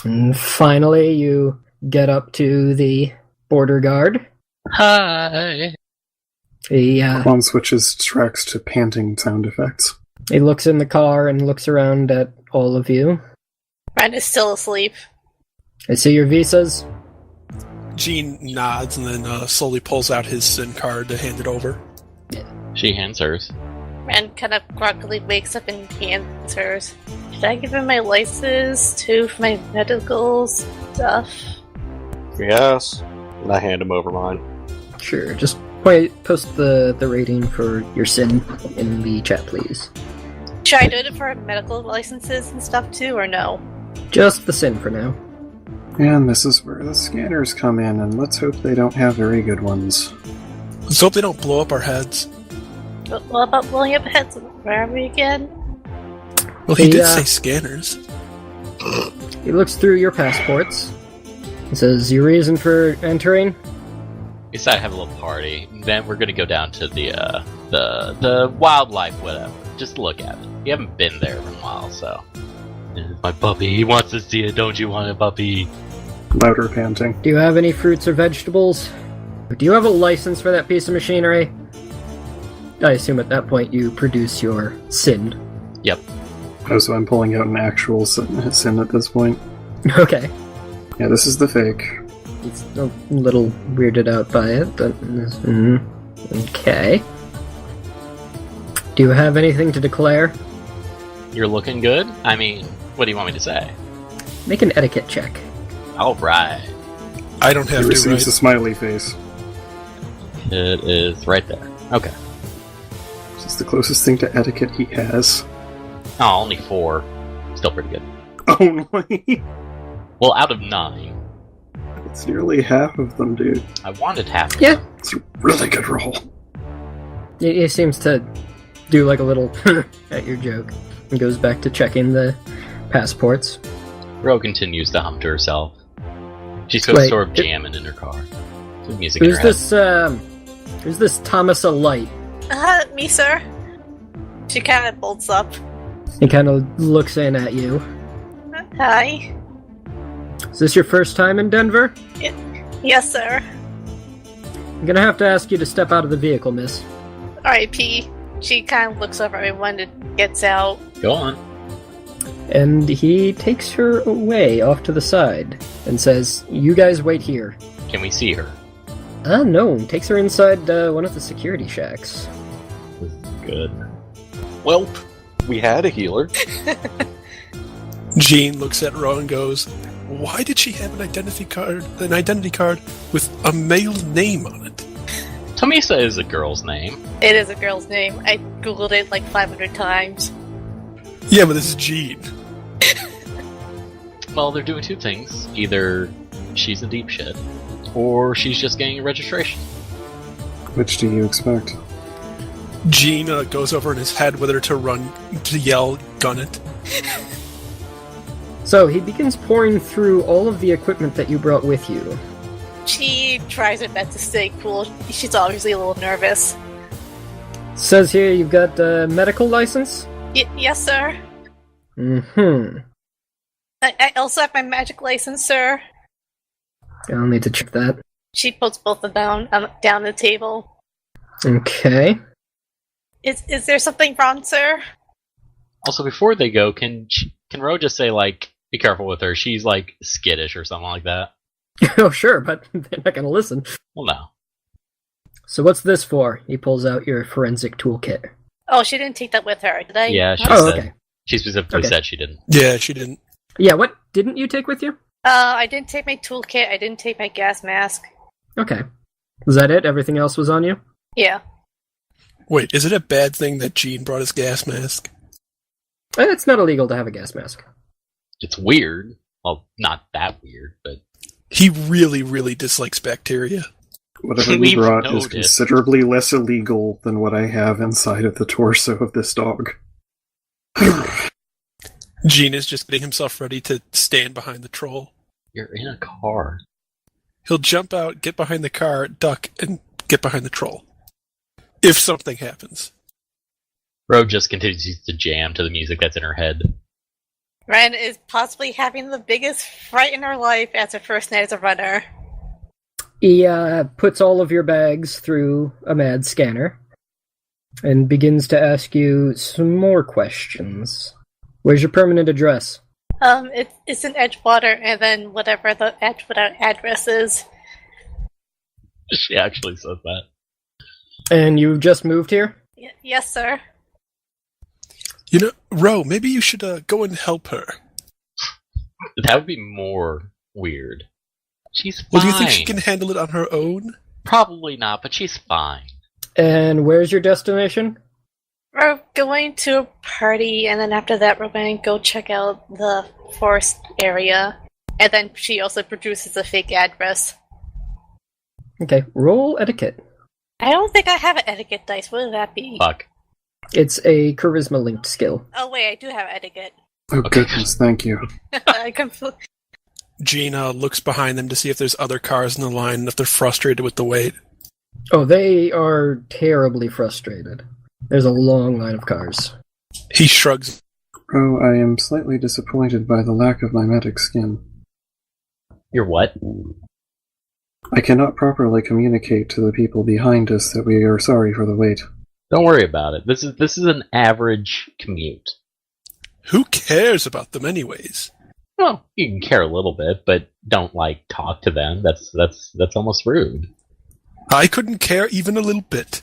And finally, you get up to the border guard. Hi. Quan switches tracks to panting sound effects. He looks in the car and looks around at all of you. Ren is still asleep. I see your visas. Gene nods and then slowly pulls out his SIM card to hand it over. She hands hers. Ren kind of groggily wakes up and hands hers. Should I give him my license too for my medical stuff? Yes. And I hand him over mine. Sure, just post the rating for your SIN in the chat, please. Should I do it for medical licenses and stuff too, or no? Just the SIN for now. And this is where the scanners come in, and let's hope they don't have very good ones. Let's hope they don't blow up our heads. What about blowing up heads? Where are we again? Well, he did say scanners. He looks through your passports. He says, your reason for entering? We decided to have a little party. Then we're gonna go down to the wildlife, whatever. Just look at it. You haven't been there in a while, so. My puppy, he wants to see it. Don't you want it, puppy? Louder panting. Do you have any fruits or vegetables? Do you have a license for that piece of machinery? I assume at that point you produce your SIN. Yep. Oh, so I'm pulling out an actual SIN at this point. Okay. Yeah, this is the fake. He's a little weirded out by it, but... Okay. Do you have anything to declare? You're looking good? I mean, what do you want me to say? Make an etiquette check. Alright. I don't have He to, receives right? a smiley face. It is right there. Okay. This is the closest thing to etiquette he has. Oh, only 4. Still pretty good. Only? Well, out of 9. It's nearly half of them, dude. I wanted half of Yeah. them. It's a really good roll. He seems to do like a little at your joke and goes back to checking the passports. Ro continues to hum to herself. She's still Wait, sort of jamming in her car. With music in her head. Who's this Thomas a Light? Me, sir. She kind of bolts up. He kind of looks in at you. Hi. Is this your first time in Denver? Yes, sir. I'm gonna have to ask you to step out of the vehicle, miss. R.I.P. She kind of looks over at everyone and gets out. Go on. And he takes her away off to the side and says, you guys wait here. Can we see her? No. Takes her inside one of the security shacks. This is good. Welp, we had a healer. Jean looks at Ro and goes, "Why did she have an identity card with a male name on it?" Tomisa is a girl's name. It is a girl's name. I googled it like 500 times. Yeah, but this is Jean. Well, they're doing two things. Either she's in deep shit, or she's just getting a registration. Which do you expect? Jean goes over in his head whether to yell, "Gun it!" So he begins pouring through all of the equipment that you brought with you. She tries her best to stay cool. She's obviously a little nervous. Says here you've got a medical license? Yes, sir. Mm-hmm. I also have my magic license, sir. I'll need to check that. She puts both of them down the table. Okay. Is there something wrong, sir? Also, before they go, can Ro just say, like, Be careful with her. She's like skittish or something like that. Oh, sure, but they're not going to listen. Well, no. So what's this for? He pulls out your forensic toolkit. Oh, she didn't take that with her, did I? Yeah, she Oh, said. okay. She specifically said she didn't. Yeah, she didn't. Yeah, what didn't you take with you? I didn't take my toolkit. I didn't take my gas mask. Okay. Was that it? Everything else was on you? Yeah. Wait, is it a bad thing that Gene brought his gas mask? It's not illegal to have a gas mask. It's weird. Well, not that weird, but... He really, really dislikes bacteria. Whatever you We've brought is noted. considerably less illegal than what I have inside of the torso of this dog. Gene is just getting himself ready to stand behind the troll. You're in a car. He'll jump out, get behind the car, duck, and get behind the troll. If something happens. Ro just continues to jam to the music that's in her head. Ren is possibly having the biggest fright in her life as her first night as a runner. He puts all of your bags through a mad scanner and begins to ask you some more questions. Where's your permanent address? It's in Edgewater, and then whatever the Edgewater address is. She actually says that. And you've just moved here? Yes, sir. You know, Ro, maybe you should go and help her. That would be more weird. She's fine. Well, do you think she can handle it on her own? Probably not, but she's fine. And where's your destination? We're going to a party, and then after that we're going to go check out the forest area. And then she also produces a fake address. Okay, roll etiquette. I don't think I have an etiquette dice. What would that be? Fuck. It's a charisma-linked skill. Oh wait, I do have etiquette. Oh, goodness, thank you. I completely... Gina looks behind them to see if there's other cars in the line and if they're frustrated with the wait. Oh, they are terribly frustrated. There's a long line of cars. He shrugs. Oh, I am slightly disappointed by the lack of mimetic skin. You're what? I cannot properly communicate to the people behind us that we are sorry for the wait. Don't worry about it. This is an average commute. Who cares about them anyways? Well, you can care a little bit, but don't talk to them. That's almost rude. I couldn't care even a little bit.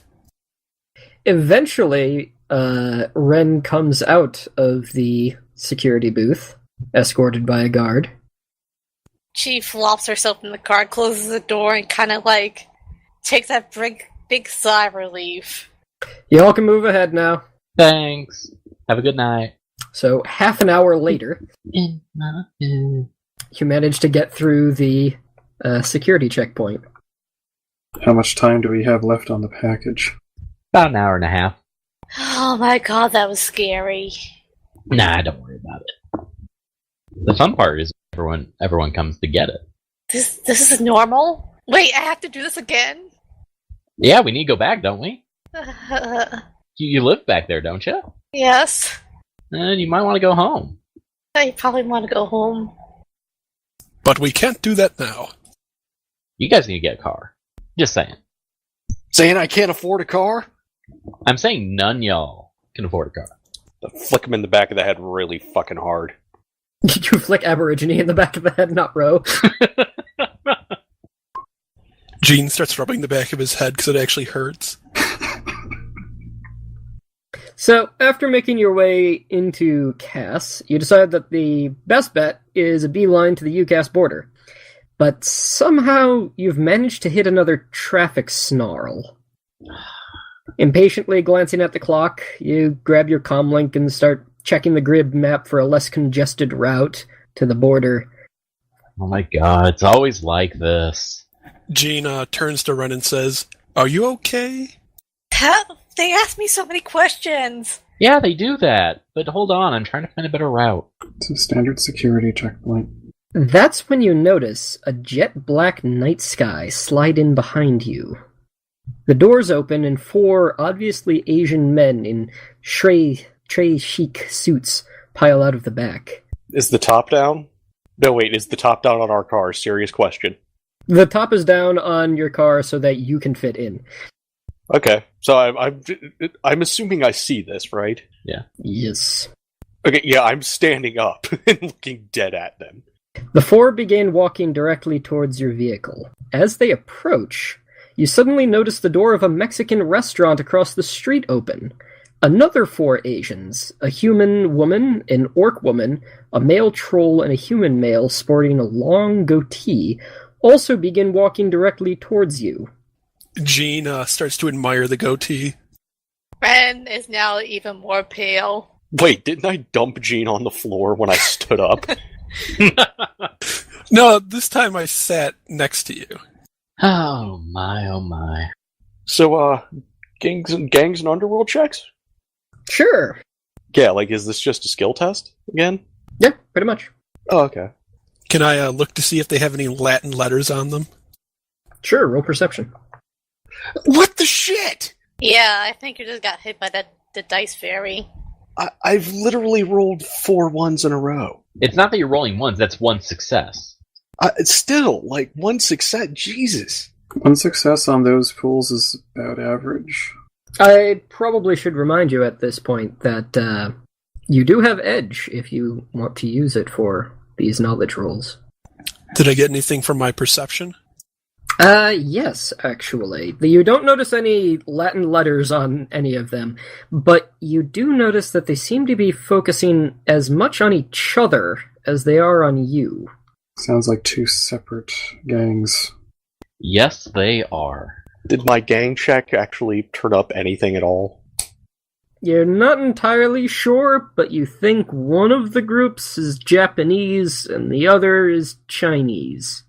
Eventually, Ren comes out of the security booth, escorted by a guard. She flops herself in the car, closes the door, and kind of takes that big sigh of relief. You all can move ahead now. Thanks. Have a good night. So, half an hour later, you manage to get through the security checkpoint. How much time do we have left on the package? About an hour and a half. Oh my god, that was scary. Nah, don't worry about it. The fun part is everyone comes to get it. This is normal? Wait, I have to do this again? Yeah, we need to go back, don't we? You live back there, don't you? Yes. And you might want to go home. I probably want to go home. But we can't do that now. You guys need to get a car. Just saying. Saying I can't afford a car? I'm saying none y'all can afford a car. Flick him in the back of the head really fucking hard. You flick Aborigine in the back of the head, not Ro. Gene starts rubbing the back of his head because it actually hurts. So, after making your way into Cass, you decide that the best bet is a beeline to the UCAS border. But somehow you've managed to hit another traffic snarl. Impatiently glancing at the clock, you grab your comlink and start checking the grid map for a less congested route to the border. Oh my god, it's always like this. Gene turns to Ren and says, "Are you okay?" They asked me so many questions. Yeah, they do that. But hold on, I'm trying to find a better route. It's a standard security checkpoint. That's when you notice a jet black night sky slide in behind you. The doors open and four obviously Asian men in très chic suits pile out of the back. Is the top down? No, wait, is the top down on our car? Serious question. The top is down on your car so that you can fit in. Okay, so I'm assuming I see this, right? Yeah. Yes. Okay, yeah, I'm standing up and looking dead at them. The four begin walking directly towards your vehicle. As they approach, you suddenly notice the door of a Mexican restaurant across the street open. Another four Asians, a human woman, an orc woman, a male troll, and a human male sporting a long goatee, also begin walking directly towards you. Jean starts to admire the goatee. Ren is now even more pale. Wait, didn't I dump Jean on the floor when I stood up? No, this time I sat next to you. Oh my, oh my. So, gangs and underworld checks? Sure. Yeah, like, is this just a skill test again? Yeah, pretty much. Oh, okay. Can I look to see if they have any Latin letters on them? Sure, roll perception. What the shit? Yeah, I think you just got hit by the dice fairy. I've literally rolled 4 ones in a row. It's not that you're rolling ones, that's one success. It's still, like, 1 success. Jesus. 1 success on those pools is about average. I probably should remind you at this point that you do have edge if you want to use it for these knowledge rolls. Did I get anything from my perception? Yes, actually. You don't notice any Latin letters on any of them, but you do notice that they seem to be focusing as much on each other as they are on you. Sounds like 2 separate gangs. Yes, they are. Did my gang check actually turn up anything at all? You're not entirely sure, but you think one of the groups is Japanese and the other is Chinese.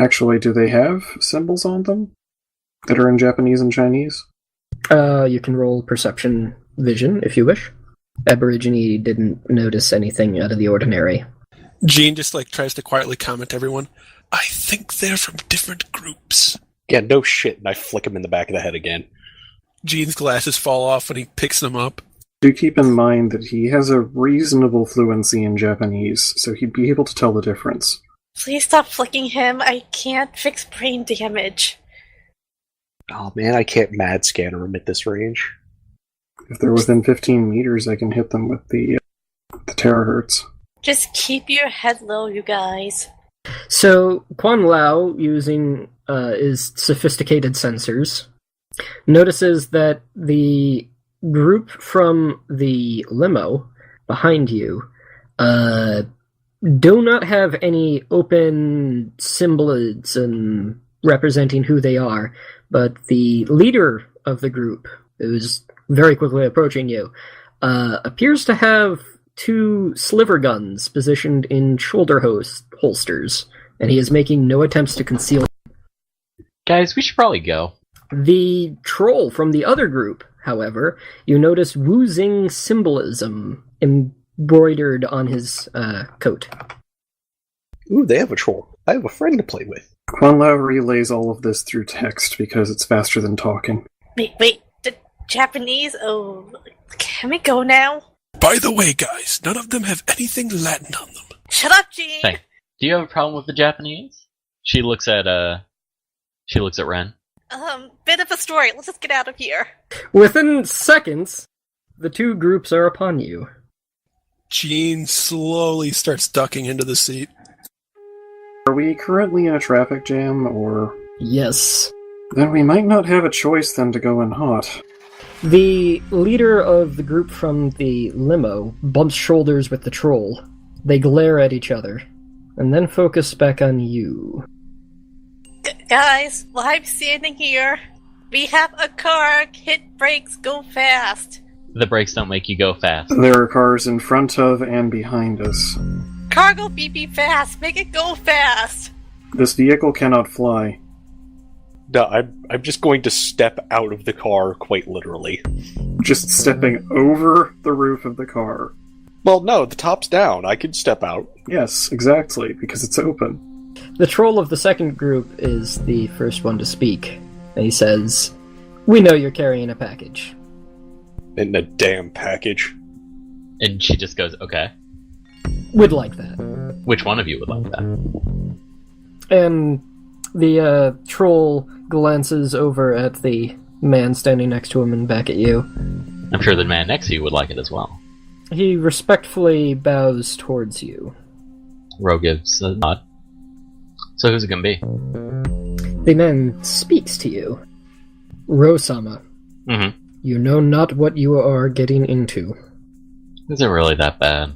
Actually, do they have symbols on them that are in Japanese and Chinese? You can roll perception vision if you wish. Aborigine didn't notice anything out of the ordinary. Jean just tries to quietly comment to everyone, I think they're from different groups. Yeah, no shit, and I flick him in the back of the head again. Jean's glasses fall off when he picks them up. Do keep in mind that he has a reasonable fluency in Japanese, so he'd be able to tell the difference. Please stop flicking him. I can't fix brain damage. Oh man, I can't mad scanner him at this range. If they're within 15 meters, I can hit them with the terahertz. Just keep your head low, you guys. So, Quan Lou, using his sophisticated sensors, notices that the group from the limo behind you do not have any open symbolism representing who they are, but the leader of the group, who's very quickly approaching you, appears to have 2 sliver guns positioned in shoulder holsters, and he is making no attempts to conceal them. Guys, we should probably go. The troll from the other group, however, you notice Wu-Zing symbolism embroidered on his coat. Ooh, they have a troll. I have a friend to play with. Quan Lou relays all of this through text because it's faster than talking. Wait, the Japanese? Oh, can we go now? By the way, guys, none of them have anything Latin on them. Shut up, Jean! Hey, do you have a problem with the Japanese? She looks at Ren. Bit of a story. Let's just get out of here. Within seconds, the 2 groups are upon you. Jean slowly starts ducking into the seat. Are we currently in a traffic jam, or... Yes. Then we might not have a choice then to go in hot. The leader of the group from the limo bumps shoulders with the troll. They glare at each other, and then focus back on you. Guys, while I'm standing here, we have a car. Hit brakes, go fast. The brakes don't make you go fast. There are cars in front of and behind us. Cargo beep fast. Make it go fast. This vehicle cannot fly. No, I'm just going to step out of the car, quite literally. Just stepping over the roof of the car. Well, no, the top's down. I can step out. Yes, exactly, because it's open. The troll of the second group is the first one to speak, and he says, "We know you're carrying a package." In a damn package. And she just goes, okay. Would like that. Which one of you would like that? And the troll glances over at the man standing next to him and back at you. I'm sure the man next to you would like it as well. He respectfully bows towards you. Ro gives a nod. So who's it gonna be? The man speaks to you. Ro-sama, Mm-hmm. you know not what you are getting into. Is it really that bad?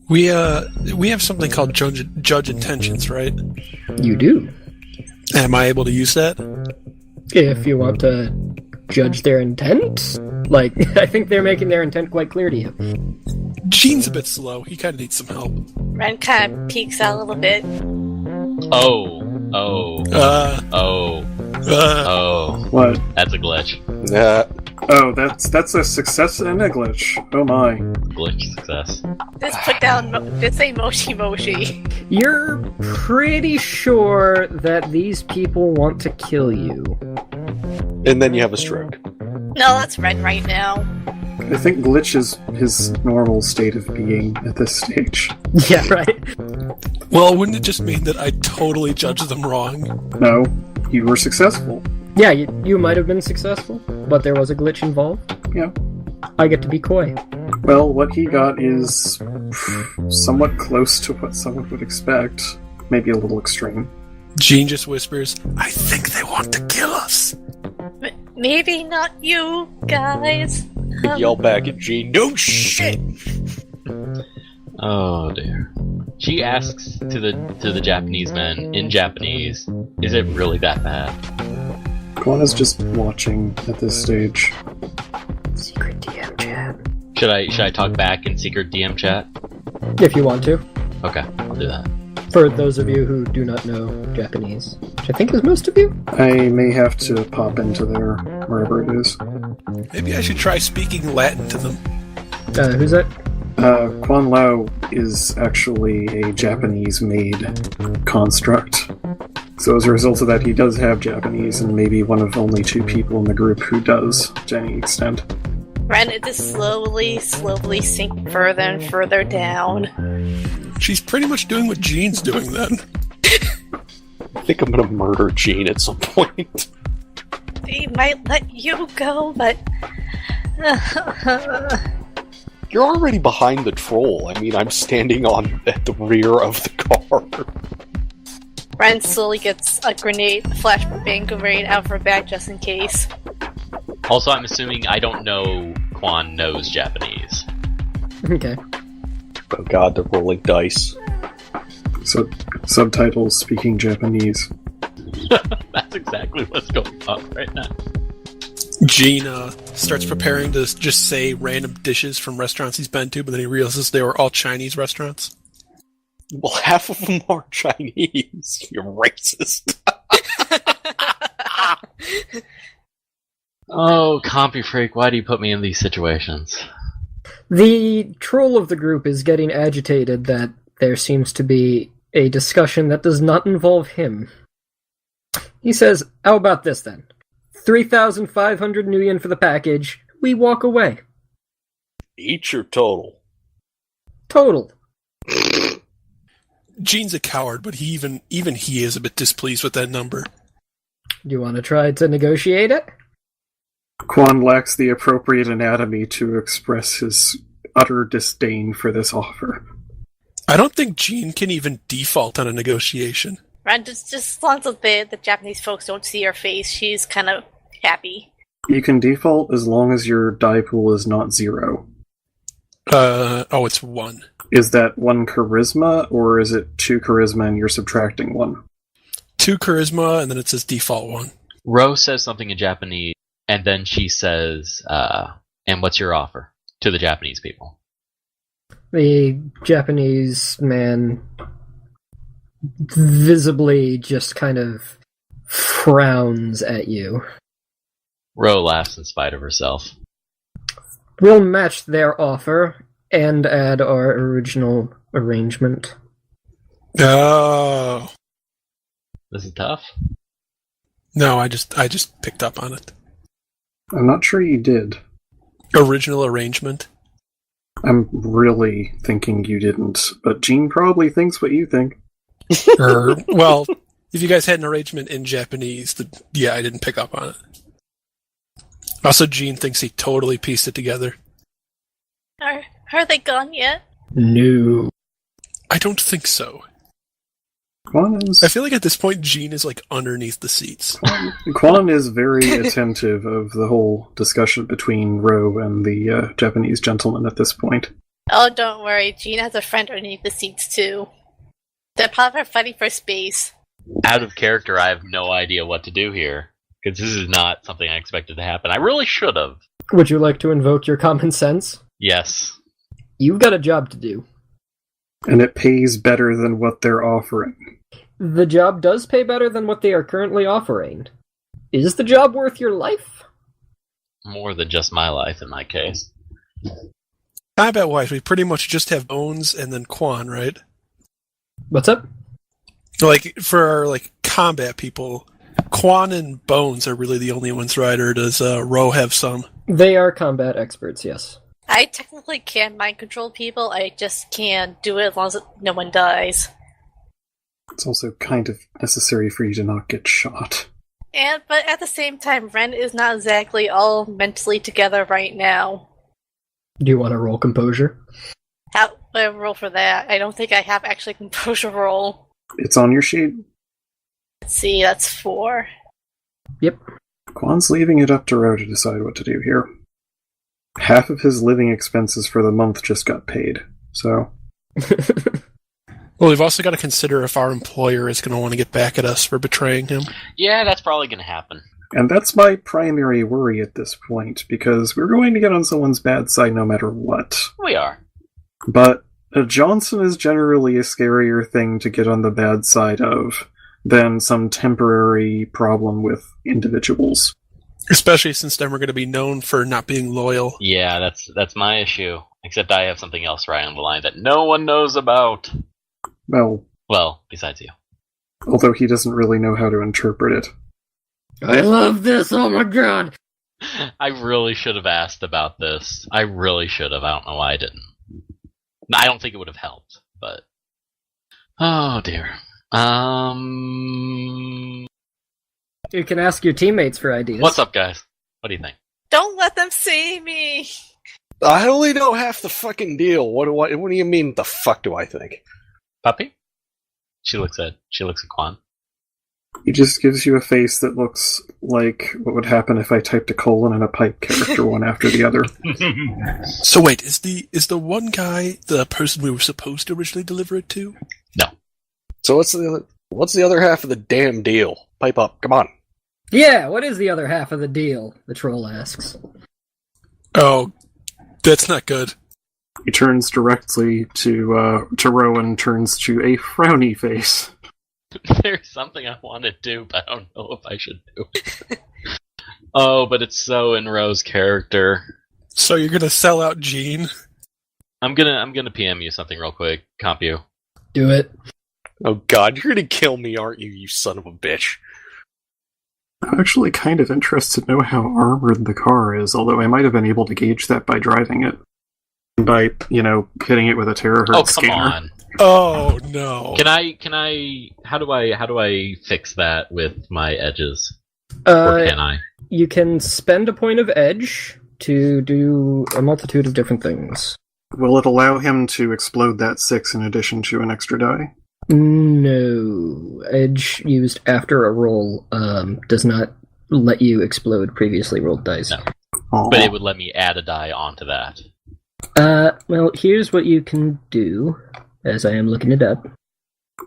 We have something called judge intentions, right? You do. Am I able to use that? If you want to judge their intent. Like, I think they're making their intent quite clear to you. Gene's a bit slow. He kind of needs some help. Ren kind of peeks out a little bit. Oh. What? That's a glitch. Oh, that's a success and a glitch. Oh my. Glitch success. Just put down, just say Moshi Moshi. You're pretty sure that these people want to kill you. And then you have a stroke. No, that's Ren right now. I think glitch is his normal state of being at this stage. Yeah, right? Well, wouldn't it just mean that I totally judged them wrong? No, you were successful. Yeah, you might have been successful, but there was a glitch involved. Yeah. I get to be coy. Well, what he got is somewhat close to what someone would expect. Maybe a little extreme. Gene just whispers, I think they want to kill us. Maybe not you, guys. Yell back at Gene, no shit! Oh dear. She asks to the Japanese men in Japanese, is it really that bad? Quan is just watching at this stage. Secret DM chat. Should I talk back in secret DM chat? If you want to. Okay, I'll do that. For those of you who do not know Japanese, which I think is most of you. I may have to pop into there, wherever it is. Maybe I should try speaking Latin to them. Who's that? Quan Lou is actually a Japanese-made construct. So as a result of that, he does have Japanese, and maybe one of only 2 people in the group who does, to any extent. Ren, it just slowly sink further and further down. She's pretty much doing what Gene's doing then. I think I'm gonna murder Gene at some point. They might let you go, but... You're already behind the troll. I mean, I'm standing at the rear of the car. Ren slowly gets a flashbang grenade out of her bag just in case. Also, I'm assuming I don't know Quan knows Japanese. Okay. Oh god, they're rolling dice. So, subtitles speaking Japanese. That's exactly what's going on right now. Gene starts preparing to just say random dishes from restaurants he's been to, but then he realizes they were all Chinese restaurants. Well, half of them are Chinese. You're racist. Oh, CompuFreak, why do you put me in these situations? The troll of the group is getting agitated that there seems to be a discussion that does not involve him. He says, how about this then? 3,500 new yen for the package. We walk away. Each or total? Total. Gene's a coward, but even he is a bit displeased with that number. Do you want to try to negotiate it? Quan lacks the appropriate anatomy to express his utter disdain for this offer. I don't think Gene can even default on a negotiation. Ren, just as long as the Japanese folks don't see her face, she's kind of happy. You can default as long as your die pool is not 0. It's 1. Is that 1 charisma, or is it 2 charisma and you're subtracting 1? 2 charisma, and then it says default 1. Ro says something in Japanese, and then she says, and what's your offer to the Japanese people? The Japanese man visibly just kind of frowns at you. Ro laughs in spite of herself. We'll match their offer and add our original arrangement. Oh. This is tough. No, I just picked up on it. I'm not sure you did. Original arrangement? I'm really thinking you didn't, but Gene probably thinks what you think. Well, if you guys had an arrangement in Japanese, I didn't pick up on it. Also, Gene thinks he totally pieced it together. Are they gone yet? No. I don't think so. Quan is, I feel like at this point, Jean is like underneath the seats. Quan is very attentive of the whole discussion between Ro and the Japanese gentleman at this point. Oh, don't worry. Jean has a friend underneath the seats, too. They're probably fighting for space. Out of character, I have no idea what to do here. Because this is not something I expected to happen. I really should have. Would you like to invoke your common sense? Yes. You've got a job to do. And it pays better than what they're offering. The job does pay better than what they are currently offering. Is the job worth your life? More than just my life, in my case. Combat-wise, we pretty much just have Bones and then Quan, right? What's up? Like, for our, like, combat people, Quan and Bones are really the only ones, right? Or does Ro have some? They are combat experts, yes. I technically can mind control people, I just can't do it as long as no one dies. It's also kind of necessary for you to not get shot. But at the same time, Ren is not exactly all mentally together right now. Do you want to roll composure? How do I roll for that? I don't think I have actually a composure roll. It's on your sheet. Let's see, that's 4. Yep. Quan's leaving it up to Ro to decide what to do here. Half of his living expenses for the month just got paid, so... Well, we've also got to consider if our employer is going to want to get back at us for betraying him. Yeah, that's probably going to happen. And that's my primary worry at this point, because we're going to get on someone's bad side no matter what. We are. But Johnson is generally a scarier thing to get on the bad side of than some temporary problem with individuals. Especially since then we're going to be known for not being loyal. Yeah, that's my issue. Except I have something else right on the line that no one knows about. Well, besides you. Although he doesn't really know how to interpret it. I love this, oh my god! I really should have asked about this. I really should have. I don't know why I didn't. I don't think it would have helped, but... Oh, dear. You can ask your teammates for ideas. What's up, guys? What do you think? Don't let them see me! I only know half the fucking deal. What do you mean, the fuck do I think? Puppy? She looks at Quan. He just gives you a face that looks like what would happen if I typed a colon and a pipe character one after the other. So wait, is the one guy the person we were supposed to originally deliver it to? No. So what's the other half of the damn deal? Pipe up, come on. Yeah, what is the other half of the deal? The troll asks. Oh, that's not good. He turns directly to Ro and turns to a frowny face. There's something I want to do, but I don't know if I should do it. Oh, but it's so in Ro's character. So you're gonna sell out Jean? I'm gonna PM you something real quick. Comp you. Do it. Oh god, you're gonna kill me, aren't you, you son of a bitch? I'm actually kind of interested to know how armored the car is, although I might have been able to gauge that by driving it. By, hitting it with a terahertz scanner. Oh, come on. Oh, no. Can I, how do I fix that with my edges? Or can I? You can spend a point of edge to do a multitude of different things. Will it allow him to explode that 6 in addition to an extra die? No. Edge used after a roll does not let you explode previously rolled dice. No. Aww. But it would let me add a die onto that. Well, here's what you can do, as I am looking it up.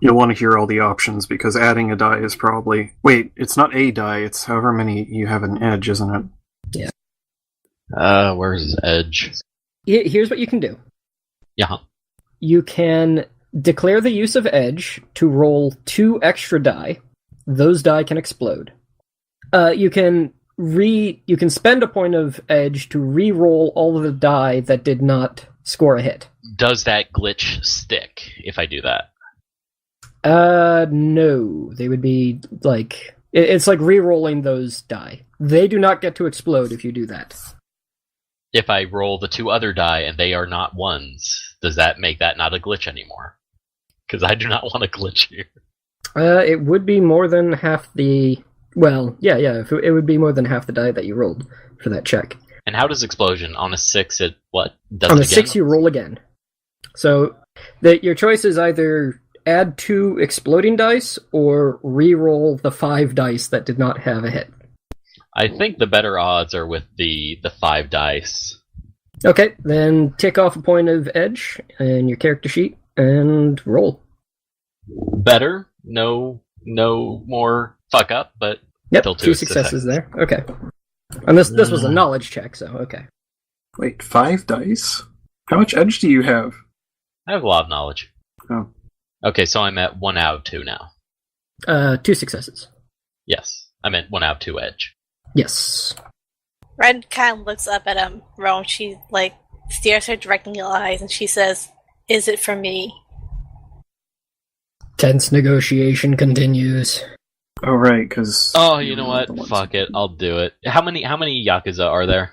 You'll want to hear all the options, because adding a die is probably... Wait, it's not a die, it's however many you have an edge, isn't it? Yeah. Where's Edge? Here's what you can do. Yeah. You can declare the use of edge to roll 2 extra die. Those die can explode. You can spend a point of edge to re-roll all of the die that did not score a hit. Does that glitch stick if I do that? No. They would be like... It's like re-rolling those die. They do not get to explode if you do that. If I roll the 2 other die and they are not ones, does that make that not a glitch anymore? Because I do not want a glitch here. It would be more than half the... Well, yeah, it would be more than half the die that you rolled for that check. And how does explosion? On a 6, it what? Does On it a again? 6, you roll again. So your choice is either add 2 exploding dice or re-roll the 5 dice that did not have a hit. I think the better odds are with the 5 dice. Okay, then tick off a point of edge in your character sheet and roll. Better? No more fuck up, but Yep, still 2 successes there. Okay. And this was a knowledge check, so okay. Wait, 5 dice? How much edge do you have? I have a lot of knowledge. Oh. Okay, so I'm at 1 out of 2 now. 2 successes. Yes, I'm at 1 out of 2 edge. Yes. Ren kind of looks up at Ro. She stares her directly in the eyes, and she says, "Is it for me?" Tense negotiation continues. Oh, right, because... Oh, you know what? Fuck it, I'll do it. How many Yakuza are there?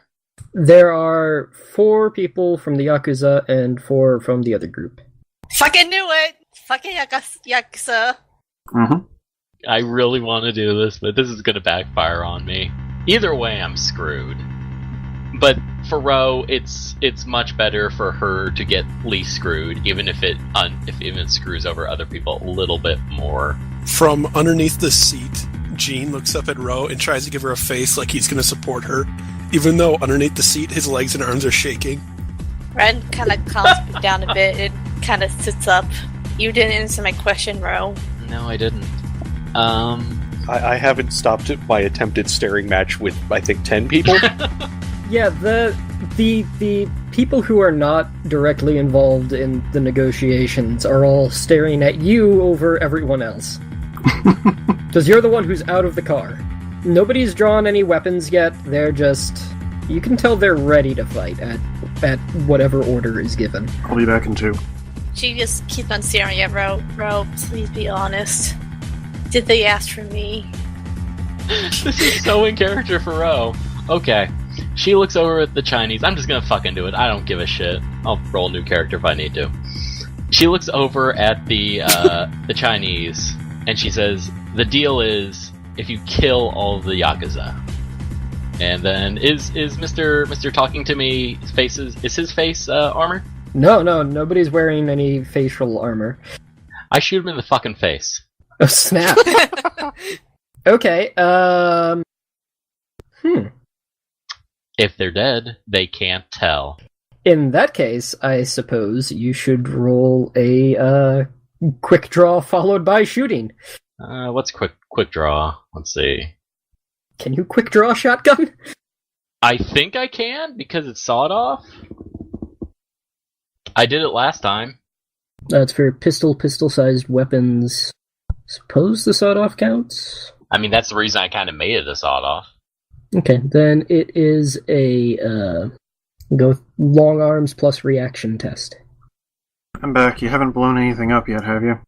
There are 4 people from the Yakuza and 4 from the other group. Fucking knew it! Fucking Yakuza. Mm-hmm. I really want to do this, but this is going to backfire on me. Either way, I'm screwed. But for Ro, it's much better for her to get least screwed, even if it screws over other people a little bit more. From underneath the seat, Gene looks up at Ro and tries to give her a face like he's going to support her, even though underneath the seat his legs and arms are shaking. Ren kind of calms down a bit and kind of sits up. You didn't answer my question, Ro. No, I didn't. I haven't stopped my attempted staring match with, I think, 10 people. Yeah, the people who are not directly involved in the negotiations are all staring at you over everyone else. Because you're the one who's out of the car. Nobody's drawn any weapons yet, they're just... You can tell they're ready to fight at whatever order is given. I'll be back in 2. She just keeps on staring at Ro. Ro, please be honest. Did they ask for me? This is so in character for Ro. Okay. She looks over at the Chinese. I'm just gonna fucking do it. I don't give a shit. I'll roll a new character if I need to. She looks over at the Chinese, and she says, "The deal is if you kill all of the Yakuza." And then is Mr. Talking to Me is his face armor? No, nobody's wearing any facial armor. I shoot him in the fucking face. Oh, snap. Okay, If they're dead, they can't tell. In that case, I suppose you should roll a quick draw followed by shooting. What's quick draw? Let's see. Can you quick draw a shotgun? I think I can because it's sawed off. I did it last time. That's for pistol-sized weapons. Suppose the sawed-off counts? I mean, that's the reason I kind of made it a sawed off. Okay, then it is a go with long arms plus reaction test. I'm back. You haven't blown anything up yet, have you?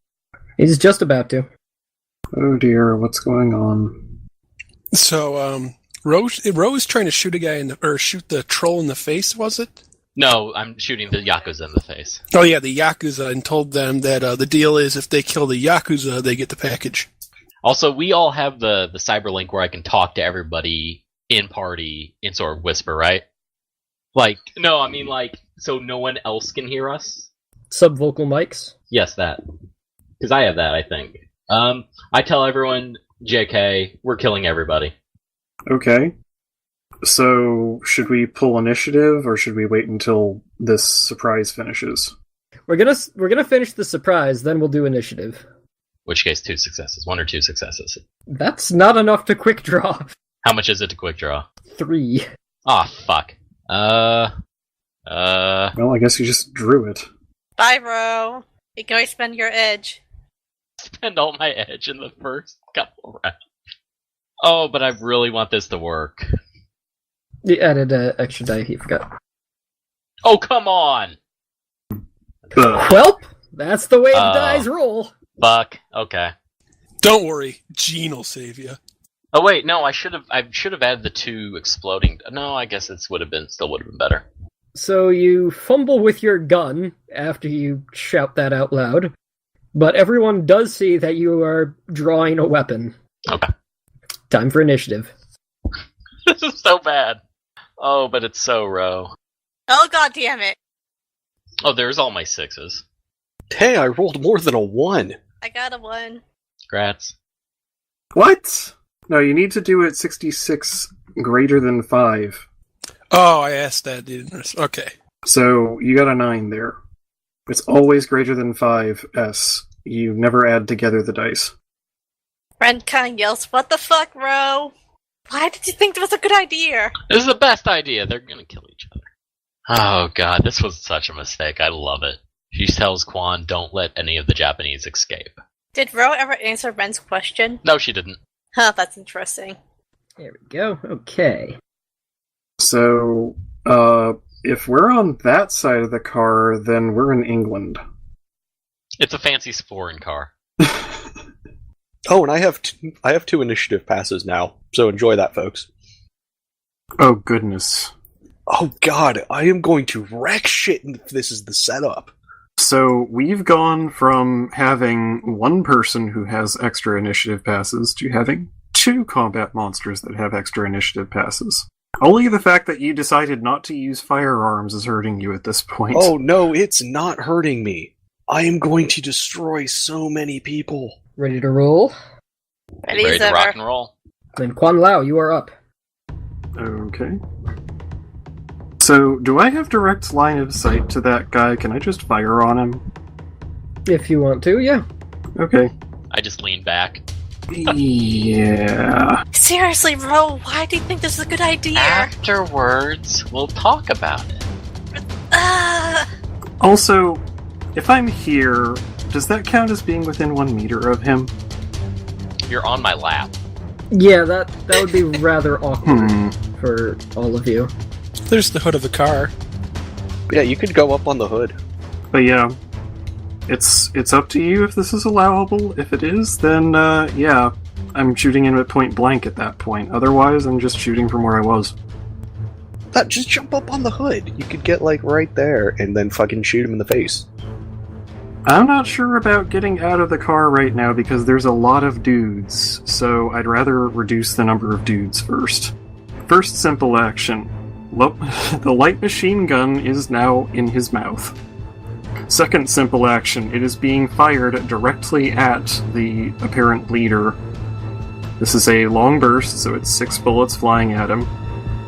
He's just about to. Oh dear, what's going on? So, Ro's trying to shoot a guy shoot the troll in the face, was it? No, I'm shooting the Yakuza in the face. Oh yeah, the Yakuza, and told them that the deal is if they kill the Yakuza, they get the package. Also, we all have the cyberlink where I can talk to everybody in party in sort of whisper, right? Like, no, I mean like, so no one else can hear us? Subvocal mics? Yes, that. Because I have that, I think. I tell everyone, JK, we're killing everybody. Okay. So, should we pull initiative, or should we wait until this surprise finishes? We're gonna finish the surprise, then we'll do initiative. Which case, 2 successes. 1 or 2 successes. That's not enough to quick draw. How much is it to quick draw? 3. Ah, fuck. Well, I guess you just drew it. Bye, Ro. You can always spend your edge. Spend all my edge in the first couple rounds. Oh, but I really want this to work. You added an extra die, he forgot. Oh, come on! Welp, that's the way the dice roll. Fuck. Okay. Don't worry, Gene will save you. Oh wait, no, I should have added the 2 exploding. No, I guess it still would have been better. So you fumble with your gun after you shout that out loud, but everyone does see that you are drawing a weapon. Okay. Time for initiative. This is so bad. Oh, but it's so Ro. Oh, god damn it. Oh, there's all my 6s. Hey, I rolled more than a 1. I got a 1. Grats. What? No, you need to do it 66 greater than 5. Oh, I asked that, didn't I? Okay. So you got a 9 there. It's always greater than 5s. You never add together the dice. Ren kind of yells, "What the fuck, Ro? Why did you think that was a good idea?" This is the best idea. They're gonna kill each other. Oh god, this was such a mistake. I love it. She tells Quan, don't let any of the Japanese escape. Did Ro ever answer Ren's question? No, she didn't. Huh, that's interesting. There we go. Okay. So, if we're on that side of the car, then we're in England. It's a fancy foreign car. Oh, and I have 2 initiative passes now, so enjoy that, folks. Oh, goodness. Oh god, I am going to wreck shit if this is the setup. So, we've gone from having one person who has extra initiative passes to having 2 combat monsters that have extra initiative passes. Only the fact that you decided not to use firearms is hurting you at this point. Oh no, it's not hurting me. I am going to destroy so many people. Ready to roll? Ready to rock and roll. Then Quan Lou, you are up. Okay. So, do I have direct line of sight to that guy? Can I just fire on him? If you want to, yeah. Okay. I just lean back. Yeah. Seriously, Ro, why do you think this is a good idea? Afterwards, we'll talk about it. Also, if I'm here, does that count as being within 1 meter of him? You're on my lap. Yeah, that would be rather awkward for all of you. There's the hood of the car. Yeah, you could go up on the hood. But yeah, it's up to you if this is allowable. If it is, then yeah, I'm shooting him at point blank at that point. Otherwise, I'm just shooting from where I was. Just jump up on the hood. You could get, like, right there and then fucking shoot him in the face. I'm not sure about getting out of the car right now because there's a lot of dudes, so I'd rather reduce the number of dudes first. First simple action. The light machine gun is now in his mouth. Second simple action. It is being fired directly at the apparent leader. This is a long burst, so it's 6 bullets flying at him.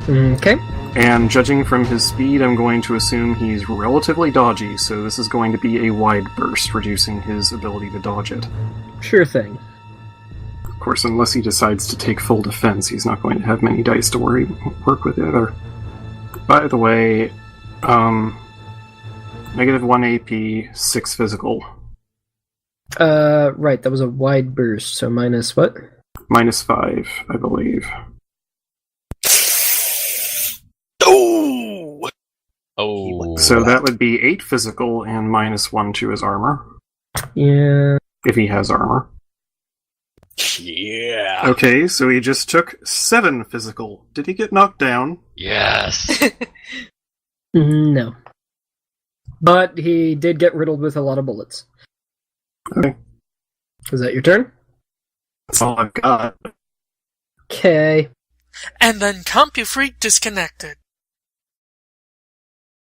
Okay. And judging from his speed, I'm going to assume he's relatively dodgy, so this is going to be a wide burst, reducing his ability to dodge it. Sure thing. Of course, unless he decides to take full defense, he's not going to have many dice to work with either. By the way, -1 AP, 6 physical. Right, that was a wide burst, so minus what? -5, I believe. Oh! So that would be 8 physical and -1 to his armor. Yeah. If he has armor. Yeah. Okay, so he just took 7 physical. Did he get knocked down? Yes! No. But he did get riddled with a lot of bullets. Okay. Was that your turn? That's all I've got. Okay. And then CompuFreak disconnected.